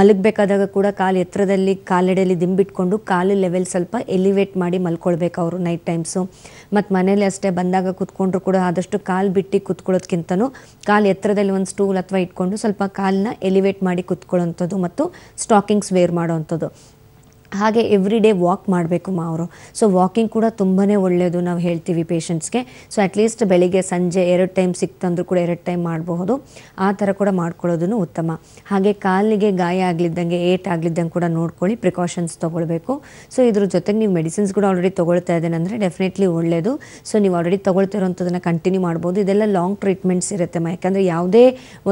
ಮಲಗಬೇಕಾದಾಗ ಕೂಡ ಕಾಲು ಎತ್ತರದಲ್ಲಿ ಕಾಲೆಡೆಯಲ್ಲಿ ದಿಂಬಿಟ್ಕೊಂಡು ಕಾಲು ಲೆವೆಲ್ ಸ್ವಲ್ಪ ಎಲಿವೇಟ್ ಮಾಡಿ ಮಲ್ಕೊಳ್ಬೇಕು ಅವರು ನೈಟ್ ಟೈಮ್ಸು. ಮತ್ತು ಮನೇಲಿ ಅಷ್ಟೇ ಬಂದಾಗ ಕೂತ್ಕೊಂಡ್ರು ಕೂಡ ಆದಷ್ಟು ಕಾಲು ಬಿಟ್ಟು ಕೂತ್ಕೊಳ್ಳೋದಕ್ಕಿಂತನೂ ಕಾಲು ಎತ್ತರದಲ್ಲಿ ಒಂದು ಸ್ಟೂಲ್ ಅಥವಾ ಇಟ್ಕೊಂಡು ಸ್ವಲ್ಪ ಕಾಲನ್ನ ಎಲಿವೇಟ್ ಮಾಡಿ ಕೂತ್ಕೊಳ್ಳೋವಂಥದ್ದು ಮತ್ತು ಸ್ಟಾಕಿಂಗ್ಸ್ ವೇರ್ ಮಾಡೋವಂಥದ್ದು. ಹಾಗೆ ಎವ್ರಿ ಡೇ ವಾಕ್ ಮಾಡಬೇಕು ಅವರು. ಸೊ ವಾಕಿಂಗ್ ಕೂಡ ತುಂಬಾ ಒಳ್ಳೆಯದು ನಾವು ಹೇಳ್ತೀವಿ ಪೇಷಂಟ್ಸ್ಗೆ. ಸೊ ಅಟ್ಲೀಸ್ಟ್ ಬೆಳಿಗ್ಗೆ ಸಂಜೆ 2 ಟೈಮ್ ಸಿಕ್ತಂದ್ರೂ ಕೂಡ 2 ಟೈಮ್ ಮಾಡಬಹುದು. ಆ ಥರ ಕೂಡ ಮಾಡ್ಕೊಳ್ಳೋದು ಉತ್ತಮ. ಹಾಗೆ ಕಾಲಿಗೆ ಗಾಯ ಆಗಲಿದ್ದಂಗೆ, ಏಟಾಗಲಿದ್ದಂಗೆ ಕೂಡ ನೋಡ್ಕೊಳ್ಳಿ, ಪ್ರಿಕಾಷನ್ಸ್ ತೊಗೊಳ್ಬೇಕು. ಸೊ ಇದ್ರ ಜೊತೆಗೆ ನೀವು ಮೆಡಿಸಿನ್ಸ್ ಕೂಡ ಆಲ್ರೆಡಿ ತೊಗೊಳ್ತಾ ಇದ್ದೇನೆ ಅಂದರೆ ಡೆಫಿನೆಟ್ಲಿ ಒಳ್ಳೆಯದು. ಸೊ ನೀವು ಆಲ್ರೆಡಿ ತೊಗೊಳ್ತಿರೋಂಥದ್ದನ್ನು ಕಂಟಿನ್ಯೂ ಮಾಡ್ಬೋದು. ಇದೆಲ್ಲ ಲಾಂಗ್ ಟ್ರೀಟ್ಮೆಂಟ್ಸ್ ಇರುತ್ತೆ. ಯಾಕಂದರೆ ಯಾವುದೇ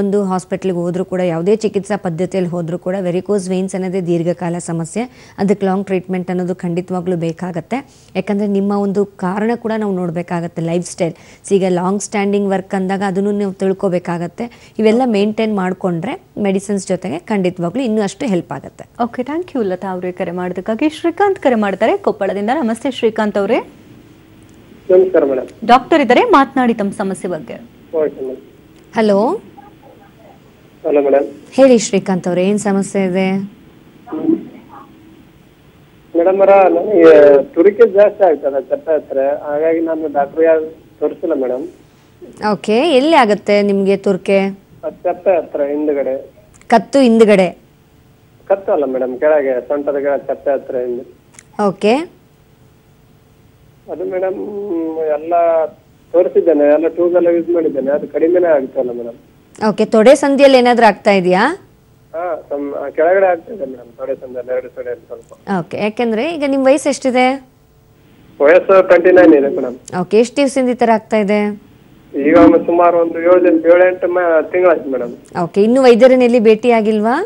ಒಂದು ಹಾಸ್ಪಿಟ್ಲಿಗೆ ಹೋದರೂ ಕೂಡ, ಯಾವುದೇ ಚಿಕಿತ್ಸಾ ಪದ್ಧತಿಯಲ್ಲಿ ಹೋದರೂ ಕೂಡ ವೆರಿಕೋಸ್ ವೇನ್ಸ್ ಅನ್ನೋದೇ ದೀರ್ಘಕಾಲ ಸಮಸ್ಯೆ. ಅದು ಅದಕ್ಕೆ ಲಾಂಗ್ ಟ್ರೀಟ್ಮೆಂಟ್ ಅನ್ನೋದು ಖಂಡಿತವಾಗ್ಲೂ ಬೇಕಾಗತ್ತೆ. ಯಾಕಂದರೆ ನಿಮ್ಮ ಒಂದು ಕಾರಣ ಕೂಡ ನಾವು ನೋಡಬೇಕಾಗತ್ತೆ, ಲೈಫ್ ಸ್ಟೈಲ್. ಈಗ ಲಾಂಗ್ ಸ್ಟ್ಯಾಂಡಿಂಗ್ ವರ್ಕ್ ಅಂದಾಗ ಅದನ್ನು ನೀವು ತಿಳ್ಕೊಬೇಕಾಗತ್ತೆ. ಇವೆಲ್ಲ ಮೇಂಟೈನ್ ಮಾಡಿಕೊಂಡ್ರೆ ಮೆಡಿಸಿನ್ಸ್ ಜೊತೆಗೆ ಖಂಡಿತವಾಗ್ಲೂ ಇನ್ನೂ ಅಷ್ಟು ಹೆಲ್ಪ್ ಆಗುತ್ತೆ. ಓಕೆ, ಥ್ಯಾಂಕ್ ಯು ಲತಾ ಅವರೇ ಕರೆ ಮಾಡೋದಕ್ಕಾಗಿ. ಶ್ರೀಕಾಂತ್ ಕರೆ ಮಾಡ್ತಾರೆ ಕೊಪ್ಪಳದಿಂದ. ನಮಸ್ತೆ ಶ್ರೀಕಾಂತ್ ಅವರೇ. ನಮಸ್ಕಾರ ಮೇಡಮ್. ಡಾಕ್ಟರ್ ಇದ್ದಾರೆ, ಮಾತನಾಡಿ ತಮ್ಮ ಸಮಸ್ಯೆ ಬಗ್ಗೆ. Hello hello madam. ಹೇಳಿ ಶ್ರೀಕಾಂತ್ ಅವರೇ, ಏನು ಸಮಸ್ಯೆ ಇದೆ? ಮೇಡಮ್ ನನಗೆ ತುರಿಕೆ ಜಾಸ್ತಿ ಆಗ್ತದೆ ಚಪ್ಪ ಹತ್ರ, ಹಾಗಾಗಿ ನಾನು ಡಾಕ್ಟರ್ ಯಾರು ತೋರಿಸಿಲ್ಲ ಮೇಡಮ್. ಓಕೆ, ಎಲ್ಲಿ ಆಗುತ್ತೆ ನಿಮಗೆ ತುರ್ಕೆ? ಚಪ್ಪ ಹತ್ರ ಹಿಂದ್ಗಡೆ. ಕತ್ತು ಹಿಂದ್ಗಡೆ? ಕತ್ತು ಅಲ್ಲ ಮೇಡಮ್, ಕೆಳಗೆ ಸೊಂಟದ ಕೆಳಗೆ ಚಪ್ಪ ಹತ್ರ ಹಿಂದೆ. ಓಕೆ, ಅದು ಮೇಡಮ್ ಎಲ್ಲ ತೋರಿಸಿದ್ದೇನೆ, ಎಲ್ಲ ಟ್ಯೂಬ್ ಎಲ್ಲ ಯೂಸ್ ಮಾಡಿದ್ದೇನೆ, ಅದು ಕಡಿಮೆನೇ ಆಗ್ತಲ್ಲ ಮೇಡಮ್. ಓಕೆ, ತೊಡೆ ಸಂಧಿಯಲ್ಲಿ ಏನಾದರೂ ಆಗ್ತಾ ಇದೆಯಾ? ಹಾ, ಕೆಳಗಡೆ ಆಗ್ತಿದೆ ಮೇಡಮ್, ತೊಡೆ ಸಂದಲ್ಲಿ 2 ತೊಡೆಯಲ್ಲಿ ಸ್ವಲ್ಪ. ಓಕೆ, ಯಾಕೆಂದ್ರೆ ಈಗ ನಿಮ್ಮ ವಯಸ್ಸು ಎಷ್ಟಿದೆ? ವಯಸ್ಸು 29 ಇದೆ ಮೇಡಮ್. ಓಕೆ, ಎಷ್ಟು ದಿವಸದಿಂದ ಈ ಥರ ಆಗ್ತಾ ಇದೆ? ಈಗ ಸುಮಾರು ಒಂದು 7-8 ತಿಂಗಳಾಯ್ತು ಮೇಡಮ್. ಓಕೆ, ಇನ್ನು ವೈದ್ಯರನ್ನ ಎಲ್ಲಿ ಭೇಟಿ ಆಗಿಲ್ವಾ?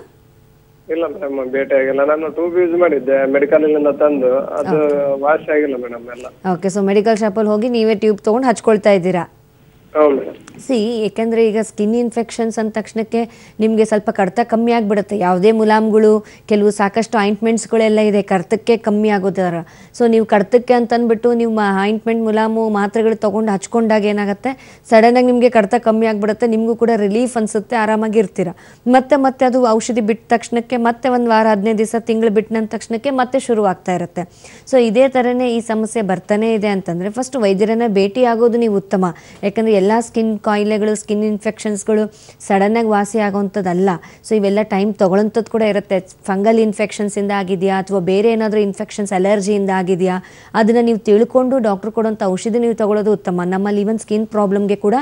ಇಲ್ಲ ಮೇಡಮ್, ಭೇಟಿ ಆಗಿಲ್ಲ. ನಾನು ಟ್ಯೂಬ್ ಯೂಸ್ ಮಾಡಿದ್ದೆ ಮೆಡಿಕಲ್ ಇಂದ ತಂದು, ಅದು ವಾಶ್ ಆಗಿಲ್ಲ ಮೇಡಮ್ ಎಲ್ಲ. ಓಕೆ, ಸೊ ಮೆಡಿಕಲ್ ಶಾಪಲ್ಲಿ ಹೋಗಿ ನೀವೇ ಟ್ಯೂಬ್ ತೊಗೊಂಡು ಹಚ್ಕೊಳ್ತಾ ಇದ್ದೀರಾ? ಹೌದು ಮೇಡಮ್. ಯಾಕೆಂದರೆ ಈಗ ಸ್ಕಿನ್ ಇನ್ಫೆಕ್ಷನ್ಸ್ ಅಂದ ತಕ್ಷಣಕ್ಕೆ ನಿಮಗೆ ಸ್ವಲ್ಪ ಕಡಿತ ಕಮ್ಮಿ ಆಗಿಬಿಡುತ್ತೆ. ಯಾವುದೇ ಮುಲಾಮ್ಗಳು, ಕೆಲವು ಸಾಕಷ್ಟು ಆಯಿಂಟ್ಮೆಂಟ್ಸ್ಗಳೆಲ್ಲ ಇದೆ ಕರ್ತಕ್ಕೆ ಕಮ್ಮಿ ಆಗೋದಾರ. ಸೊ ನೀವು ಕರ್ತಕ್ಕೆ ಅಂತಂದ್ಬಿಟ್ಟು ನೀವು ಆಯಿಂಟ್ಮೆಂಟ್, ಮುಲಾಮು, ಮಾತ್ರೆಗಳು ತೊಗೊಂಡು ಹಚ್ಕೊಂಡಾಗ ಏನಾಗುತ್ತೆ, ಸಡನ್ನಾಗಿ ನಿಮಗೆ ಕಡಿತ ಕಮ್ಮಿ ಆಗಿಬಿಡುತ್ತೆ, ನಿಮಗೂ ಕೂಡ ರಿಲೀಫ್ ಅನಿಸುತ್ತೆ, ಆರಾಮಾಗಿ ಇರ್ತೀರ. ಮತ್ತೆ ಅದು ಔಷಧಿ ಬಿಟ್ಟ ತಕ್ಷಣಕ್ಕೆ ಮತ್ತೆ ಒಂದು ವಾರ 15 ದಿವಸ ತಿಂಗಳು ಬಿಟ್ಟ ನಂತರ ತಕ್ಷಣಕ್ಕೆ ಮತ್ತೆ ಶುರು ಆಗ್ತಾ ಇರುತ್ತೆ. ಸೊ ಇದೇ ಥರನೇ ಈ ಸಮಸ್ಯೆ ಬರ್ತಾನೆ ಇದೆ ಅಂತಂದರೆ ಫಸ್ಟ್ ವೈದ್ಯರನ್ನ ಭೇಟಿ ಆಗೋದು ನೀವು ಉತ್ತಮ. ಯಾಕಂದರೆ ಎಲ್ಲ ಸ್ಕಿನ್ ಕಾಯಿಲೆಗಳು, ಸ್ಕಿನ್ ಇನ್ಫೆಕ್ಷನ್ಸ್ಗಳು ಸಡನ್ನಾಗಿ ವಾಸಿ ಆಗೋವಂಥದ್ದಲ್ಲ. ಸೊ ಇವೆಲ್ಲ ಟೈಮ್ ತೊಗೊಳ್ಳೋಂಥದ್ದು ಕೂಡ ಇರುತ್ತೆ. ಫಂಗಲ್ ಇನ್ಫೆಕ್ಷನ್ಸಿಂದ ಆಗಿದೆಯಾ ಅಥವಾ ಬೇರೆ ಏನಾದರೂ ಇನ್ಫೆಕ್ಷನ್ಸ್ ಅಲರ್ಜಿಯಿಂದ ಆಗಿದೆಯಾ, ಅದನ್ನು ನೀವು ತಿಳ್ಕೊಂಡು ಡಾಕ್ಟ್ರು ಕೊಡೋಂಥ ಔಷಧಿ ನೀವು ತೊಗೊಳ್ಳೋದು ಉತ್ತಮ. ನಮ್ಮಲ್ಲಿ ಈವನ್ ಸ್ಕಿನ್ ಪ್ರಾಬ್ಲಮ್ಗೆ ಕೂಡ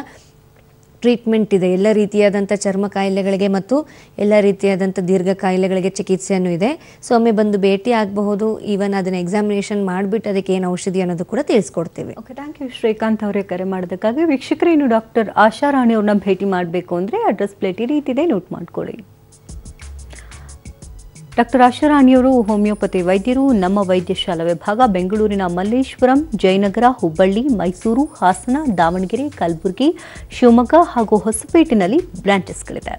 ಟ್ರೀಟ್ಮೆಂಟ್ ಇದೆ. ಎಲ್ಲ ರೀತಿಯಾದಂಥ ಚರ್ಮ ಕಾಯಿಲೆಗಳಿಗೆ ಮತ್ತು ಎಲ್ಲ ರೀತಿಯಾದಂಥ ದೀರ್ಘ ಕಾಯಿಲೆಗಳಿಗೆ ಚಿಕಿತ್ಸೆಯೂ ಇದೆ. ಸೊ ಒಮ್ಮೆ ಬಂದು ಭೇಟಿ ಆಗಬಹುದು. ಈವನ್ ಅದನ್ನು ಎಕ್ಸಾಮಿನೇಷನ್ ಮಾಡಿಬಿಟ್ಟು ಅದಕ್ಕೆ ಏನು ಔಷಧಿ ಅನ್ನೋದು ಕೂಡ ತಿಳಿಸ್ಕೊಡ್ತೀವಿ. ಓಕೆ, ಥ್ಯಾಂಕ್ ಯು ಶ್ರೀಕಾಂತ್ ಅವರೇ ಕರೆ ಮಾಡೋದಕ್ಕಾಗಿ. ವೀಕ್ಷಕರು, ಇನ್ನು ಡಾಕ್ಟರ್ ಆಶಾ ರಾಣಿ ಅವ್ರನ್ನ ಭೇಟಿ ಮಾಡಬೇಕು ಅಂದರೆ ಅಡ್ರೆಸ್ ಪ್ಲೇಟ್ ಈ ರೀತಿದೆ, ನೋಟ್ ಮಾಡ್ಕೊಳ್ಳಿ. ಡಾಕ್ಟರ್ ಆಶಾ ರಾಣಿಯವರು ಹೋಮಿಯೋಪತಿ ವೈದ್ಯರು. ನಮ್ಮ ವೈದ್ಯಶಾಲಾ ವಿಭಾಗ ಬೆಂಗಳೂರಿನ ಮಲ್ಲೇಶ್ವರಂ, ಜಯನಗರ, ಹುಬ್ಬಳ್ಳಿ, ಮೈಸೂರು, ಹಾಸನ, ದಾವಣಗೆರೆ, ಕಲಬುರಗಿ, ಶಿವಮೊಗ್ಗ ಹಾಗೂ ಹೊಸಪೇಟೆನಲ್ಲಿ ಬ್ರಾಂಚಸ್ಗಳಿದೆ.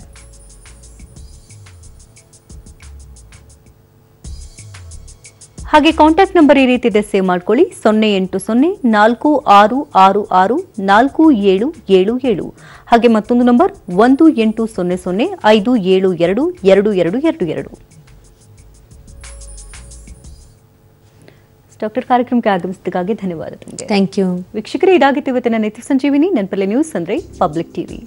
ಹಾಗೆ ಕಾಂಟ್ಯಾಕ್ಟ್ ನಂಬರ್ ಈ ರೀತಿ ಇದೆ, ಸೇವ್ ಮಾಡ್ಕೊಳ್ಳಿ. 08046664777. ಹಾಗೆ ಮತ್ತೊಂದು ನಂಬರ್ 1800572222. ಡಾಕ್ಟರ್, ಕಾರ್ಯಕ್ರಮಕ್ಕೆ ಆಗಮಿಸಿದ್ದಕ್ಕಾಗಿ ಧನ್ಯವಾದ. Thank you. ವೀಕ್ಷಕರೇ, ಇದಾಗಿತ್ತು ಇವತ್ತಿನ ನಿತ್ಯ ಸಂಜೀವಿನಿ. ನೆನಪಲ್ಲಿ ನ್ಯೂಸ್ ಅಂದ್ರೆ ಪಬ್ಲಿಕ್ ಟಿವಿ.